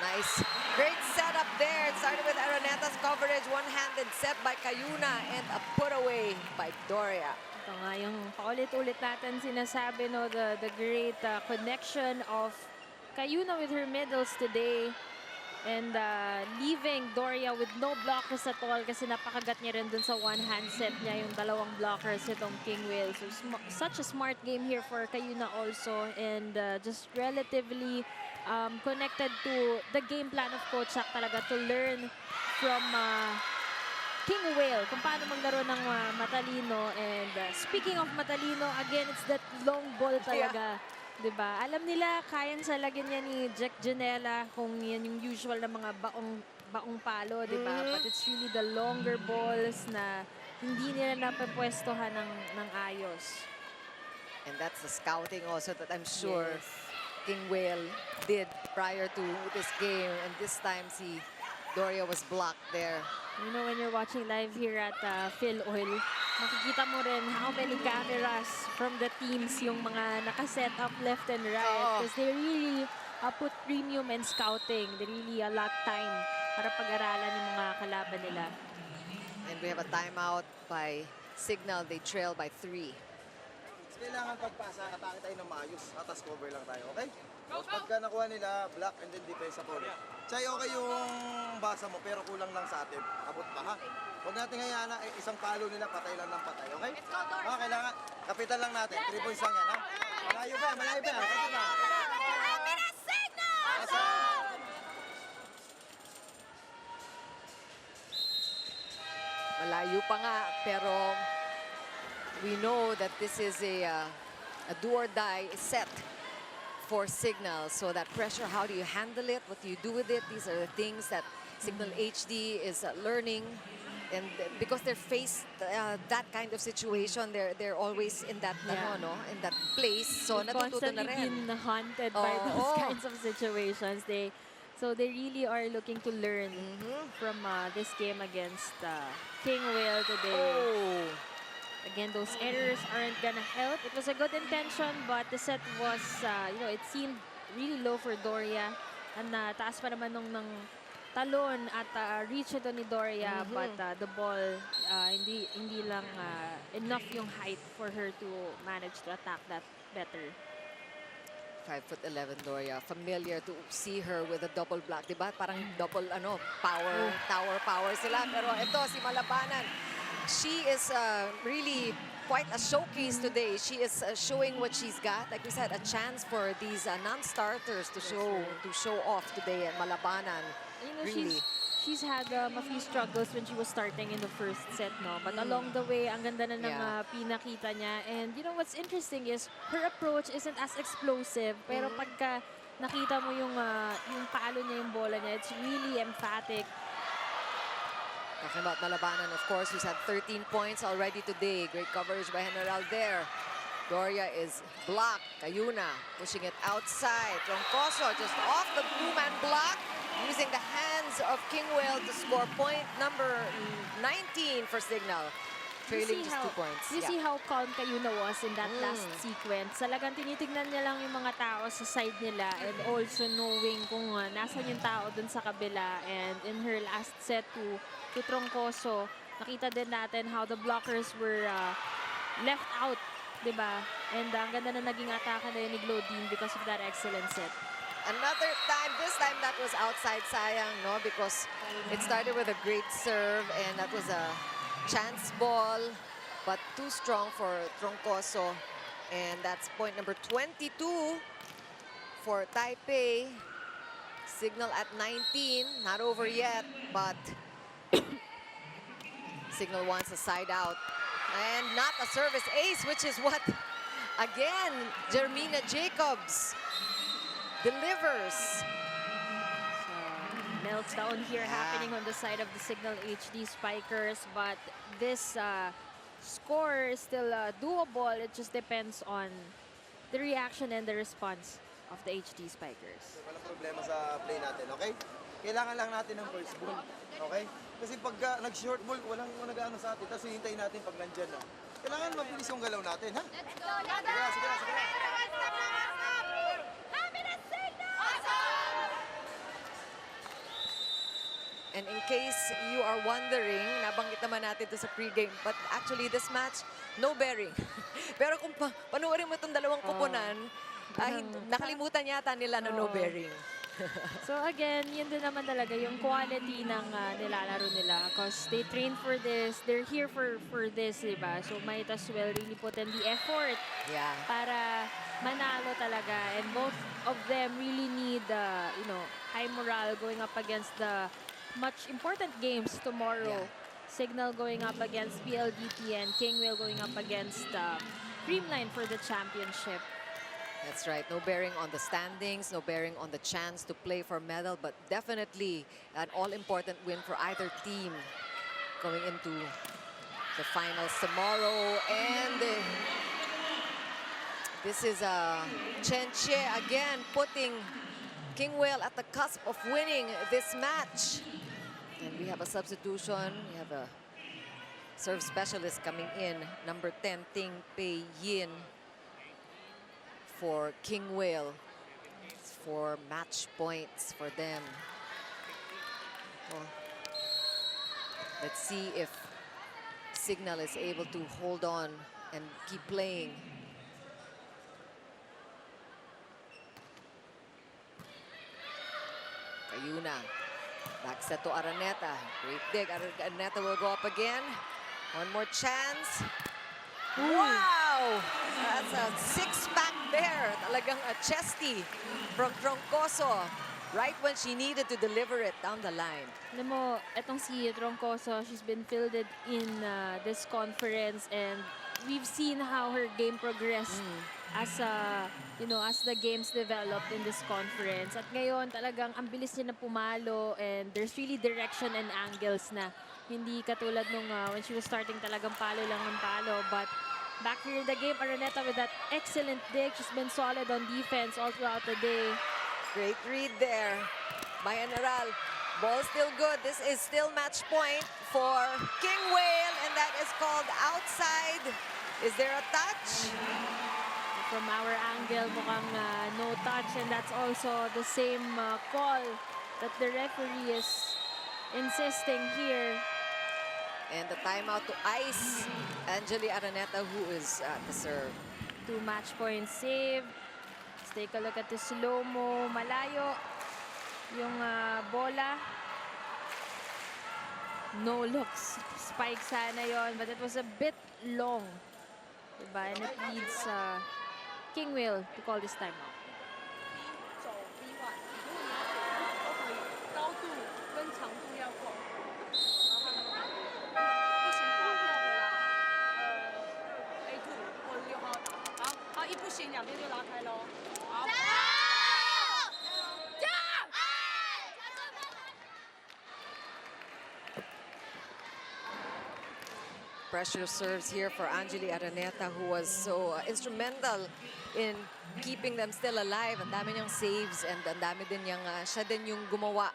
Nice. Great setup there. It started with Araneta's coverage. One-handed set by Cayuna and a put away by Doria. Ito nga yung paulit-ulit natin sinasabi, no, the great connection of Cayuna with her middles today. And leaving Doria with no blockers at all kasi napakagat niya rin dun sa one-hand set niya yung dalawang blockers itong KINGWHALE. So such a smart game here for Cayuna also, and just relatively connected to the game plan of Coach Shaq talaga to learn from KINGWHALE kung paano maglaro ng matalino. And speaking of matalino, again, it's that long ball talaga. Diba? Alam nila, kayang salagyan niya ni Jack Janela kung yan yung usual na mga baong palo, diba? But it's really the longer balls na hindi nila napapwestohan ng ayos. And that's the scouting also that I'm sure KINGWHALE did prior to this game. And this time, si Doria was blocked there. You know, when you're watching live here at Phil Oil, makikita mo rin how many cameras from the teams yung mga nakaset up left and right. Because they really put premium in scouting. They really allot time para pag-aralan yung mga kalaban nila. And we have a timeout by Signal. They trail by 3. Kailangan pagpasa, atake tayo ng maayos. Atas cover lang tayo, okay? Tapos pagka nakuha nila, block and then defense up ulit. Chay, okay yung basa mo, pero kulang lang sa atin. Abot pa, ha? Huwag natin hayaan na isang palo nila, patay lang ng patay, okay? Kailangan, kapitan lang natin. 3 points lang yan, ha? Malayo pa, malayo pa. Kapit na. Malayo pa nga, pero we know that this is a do-or-die set for Signal. So that pressure, how do you handle it? What do you do with it? These are the things that Signal HD is learning. And because they're faced that kind of situation, they're always in that, in that place. So natututo na Constantly rin. been haunted by those kinds of situations. So they really are looking to learn from this game against KINGWHALE today. Again, those errors aren't gonna help. It was a good intention, but the set was, you know, it seemed really low for Doria. And taas pa naman ng talon at reach ito ni Doria, but the ball, hindi lang enough yung height for her to manage to attack that better. 5'11" Doria, familiar to see her with a double block, diba? Parang double power sila. Pero ito si Malabanan, she is really quite a showcase today. She is showing what she's got. Like we said, a chance for these non-starters to show off today. And Malabanan, You know, really. she's had a few struggles when she was starting in the first set, no? But along the way, ang ganda na ng pinakita niya. And you know what's interesting is her approach isn't as explosive, pero pagka nakita mo yung palo niya, yung bola niya, it's really emphatic. Talking about Malabanan, of course, who's had 13 points already today. Great coverage by General there. Doria is blocked. Cayuna pushing it outside. Troncoso just off the blue-man block, using the hands of KINGWHALE to score point number 19 for Signal. Trailing just 2 points. You see how calm Cayuna was in that last sequence. Talagang tinitignan niya lang yung mga tao sa side nila and also knowing kung nasan yung tao dun sa kabila. And in her last set to Troncoso, nakita din natin how the blockers were left out, diba? And ang ganda na naging atake na yun ni Glodine because of that excellent set. Another time, this time that was outside, sayang, no? Because it started with a great serve and that was a chance ball, but too strong for Troncoso. And that's point number 22 for Taipei. Signal at 19, not over yet, but Signal wants a side out. And not a service ace, which is what, again, Jermina Jacobs delivers. Meltdown here happening on the side of the Signal HD Spikers, but this score is still doable. It just depends on the reaction and the response of the HD Spikers. Walang problema sa play natin, okay? Kailangan lang natin ng first ball, okay? Kasi pag nag-short ball, walang nag-ano sa atin, tapos hintayin natin pag nandyan na. Kailangan mabilis yung galaw natin, ha? Let's go! Sige na! And in case you are wondering, nabanggit naman natin ito sa pregame, but actually this match, no bearing. Pero kung panuorin mo itong dalawang kupunan, nakalimutan yata nila na no bearing. So again, yun din naman talaga yung quality ng nilalaro nila because they train for this, they're here for this, diba? So might as well really put in the effort para manalo talaga. And both of them really need, high morale going up against the much important games tomorrow. Signal going up against PLDT and KINGWHALE going up against Creamline for the championship. That's right. No bearing on the standings, no bearing on the chance to play for medal, but definitely an all-important win for either team going into the finals tomorrow. And this is Chen Xie again putting KINGWHALE at the cusp of winning this match. And we have a substitution. We have a serve specialist coming in, number 10, Ting Pei Yin, for KINGWHALE. It's 4 match points for them. Well, let's see if Signal is able to hold on and keep playing. Cayuna. Back set to Araneta. Great dig. Araneta will go up again. One more chance. Wow! That's a six-pack there. Talagang a chesty from Troncoso. Right when she needed to deliver it down the line. Alam mo, etong si Troncoso, she's been fielded in this conference and we've seen how her game progressed as as the games developed in this conference. At ngayon, talagang ang bilis niya na pumalo and there's really direction and angles na. Hindi katulad nung when she was starting talagang palo lang ng palo. But back here in the game, Araneta with that excellent dig. She's been solid on defense all throughout the day. Great read there by General. Ball still good. This is still match point for KINGWHALE, and that is called outside. Is there a touch? From our angle, mukhang no touch, and that's also the same call that the referee is insisting here. And the timeout to ice Angeli Araneta, who is at the serve. 2 match points saved. Let's take a look at the slow-mo. Malayo yung bola. No looks. Spike sana yon, but it was a bit long. Diba? And it leads KINGWHALE to call this timeout. 走 B1，如果你要给的话，都可以高度跟长度要够。不行，不要回来。A2或者6号打。好，一不行，两边就拉开喽。好。 Pressure serves here for Angeli Araneta, who was so instrumental in keeping them still alive. Ang dami niyang saves and ang dami din niyang, siya din yung gumawa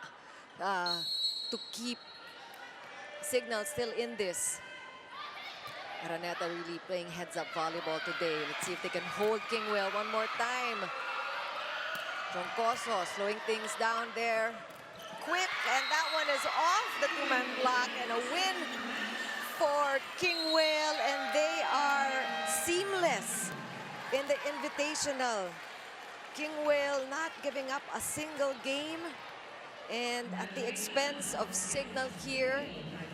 to keep Signal still in this. Araneta really playing heads-up volleyball today. Let's see if they can hold KINGWHALE one more time. Troncoso slowing things down there. Quick, and that one is off the two-man block, and a win for KINGWHALE, and they are seamless in the Invitational. KINGWHALE not giving up a single game, and at the expense of Signal here.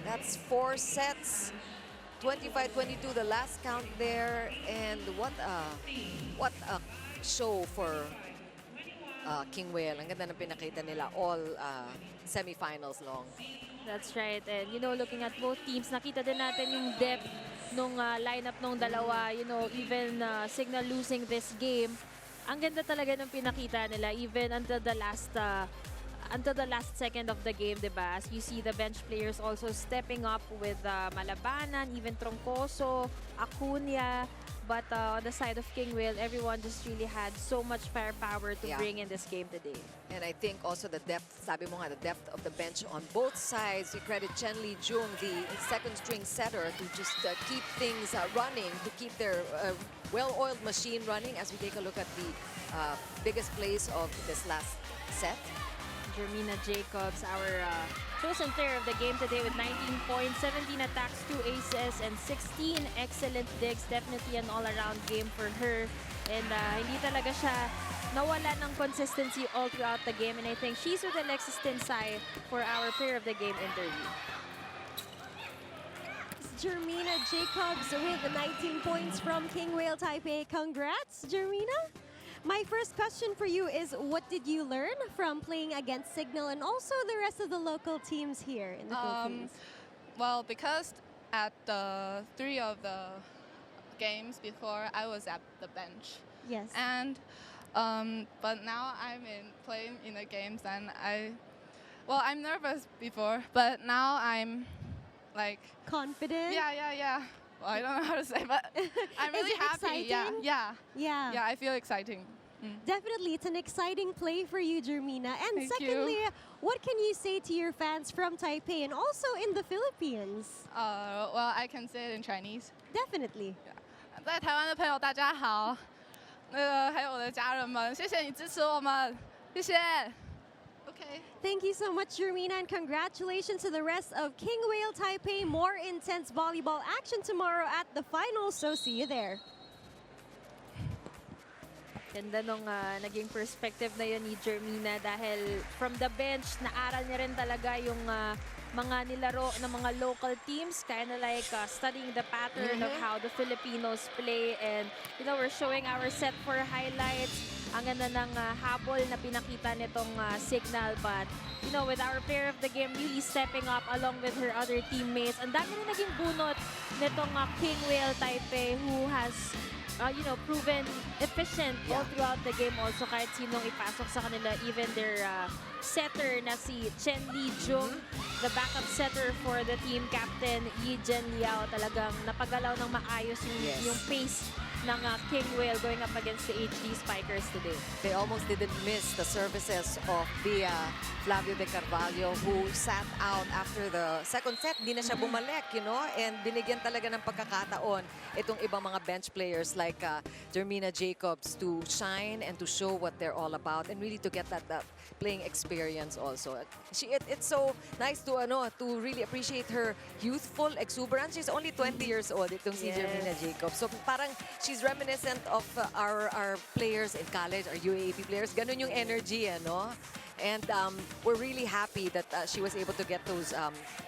That's 4 sets, 25-22 the last count there, and what a show for KINGWHALE. Ang ganda ng pinakita nila all semifinals long. That's right. And, you know, looking at both teams, nakita din natin yung depth nung lineup nung dalawa. You know, even Signal losing this game, ang ganda talaga ng pinakita nila, even until the last second of the game, diba? As you see the bench players also stepping up with Malabanan, even Troncoso, Acuna. But on the side of KINGWHALE, everyone just really had so much firepower to bring in this game today. And I think also the depth, sabi mo nga, the depth of the bench on both sides. You credit Chen Li Jung, the second string setter, to just keep things running, to keep their well-oiled machine running as we take a look at the biggest plays of this last set. Jermina Jacobs, our chosen player of the game today with 19 points, 17 attacks, 2 aces, and 16 excellent digs. Definitely an all-around game for her. And hindi talaga siya nawala ng consistency all throughout the game. And I think she's with Alexis Tinsay for our player of the game interview. Jermina Jacobs with 19 points from KINGWHALE Taipei. Congrats, Jermina. My first question for you is, what did you learn from playing against Signal and also the rest of the local teams here in the Philippines? Well, because at the 3 of the games before, I was at the bench. Yes. And but now I'm playing in the games, and I'm nervous before, but now I'm like Confident? Yeah. Well, I don't know how to say, but I'm Is really it happy. exciting? Yeah, I feel exciting. Definitely, it's an exciting play for you, Jermina. And Thank secondly, you. what can you say to your fans from Taipei and also in the Philippines? Well, I can say it in Chinese. Definitely. 在台湾的朋友，大家好。还有我的家人们，谢谢你支持我们，谢谢。Okay. Thank you so much, Jermina, and congratulations to the rest of KINGWHALE Taipei. More intense volleyball action tomorrow at the finals, so see you there. Ganda nung naging perspective na yun ni Jermina dahil from the bench, naaral niya rin talaga yung mga nilaro ng mga local teams, kind of like studying the pattern of how the Filipinos play. And, you know, we're showing our set for highlights. Ang ganda ng habol na pinakita nitong Signal. But, you know, with our player of the game really stepping up along with her other teammates. Ang dami rin naging bunot nitong KINGWHALE Taipei, who has proven efficient all throughout the game also, kahit sinong ipasok sa kanila, even their setter na si Chen Li Jung, the backup setter for the team captain Yi Jen Liao, talagang napagalaw ng maayos yung pace ng KINGWHALE going up against the HD Spikers today. They almost didn't miss the services of the Flavio de Carvalho, who sat out after the second set. Di na siya bumalik, you know, and binigyan talaga ng pagkakataon itong ibang mga bench players like Jermina Jacobs to shine and to show what they're all about and really to get that playing experience also. It's so nice to really appreciate her youthful exuberance. She's only 20 years old, itong si Jermina Jacobs. So parang she's reminiscent of our players in college, our UAAP players. Ganun yung energy, ano? And we're really happy that she was able to get those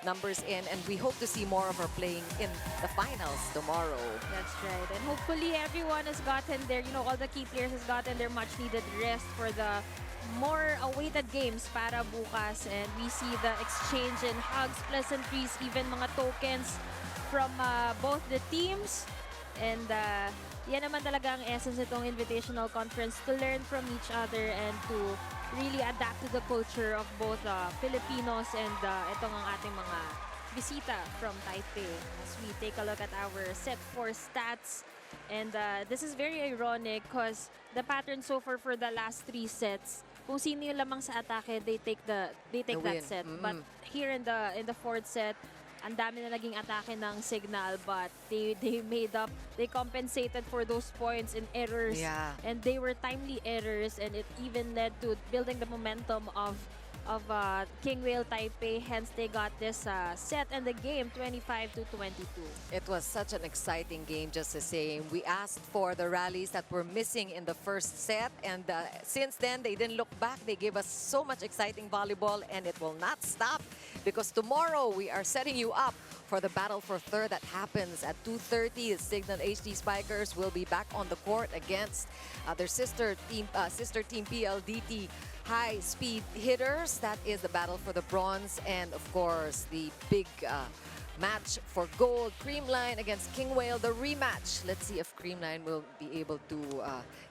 numbers in, and we hope to see more of her playing in the finals tomorrow. That's right. And hopefully everyone has gotten their, all the key players has gotten their much needed rest for the more awaited games para bukas. And we see the exchange in hugs, pleasantries, even mga tokens from both the teams. And yan naman talaga ang essence itong Invitational Conference, to learn from each other and to really adapt to the culture of both Filipinos and itong ang ating mga bisita from Taipei. As we take a look at our set 4 stats. And this is very ironic because the pattern so far for the last 3 sets, kung sino yung lamang sa atake, they take that win. set. But here in the 4th set, ang dami na naging atake ng Signal, but they compensated for those points in errors. Yeah. And they were timely errors, and it even led to building the momentum of KINGWHALE Taipei. Hence, they got this set and the game 25-22. It was such an exciting game, just the same. We asked for the rallies that were missing in the first set, and since then, they didn't look back. They gave us so much exciting volleyball, and it will not stop because tomorrow we are setting you up for the battle for third that happens at 2:30. The Signal HD Spikers will be back on the court against their sister team PLDT high-speed hitters. That is the battle for the bronze, and of course the big match for gold, Creamline against KINGWHALE, the rematch. Let's see if Creamline will be able to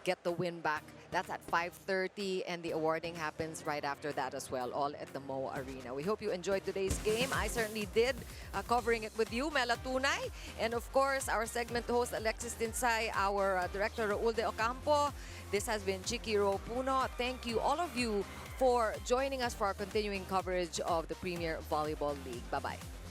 get the win back. That's at 5:30, and the awarding happens right after that as well, all at the Mo Arena. We hope you enjoyed today's game. I certainly did, covering it with you, Mela Tunay, and of course our segment host Alexis Tinsay, our director Raul De Ocampo. This has been Chiki Ro Puno. Thank you, all of you, for joining us for our continuing coverage of the Premier Volleyball League. Bye-bye.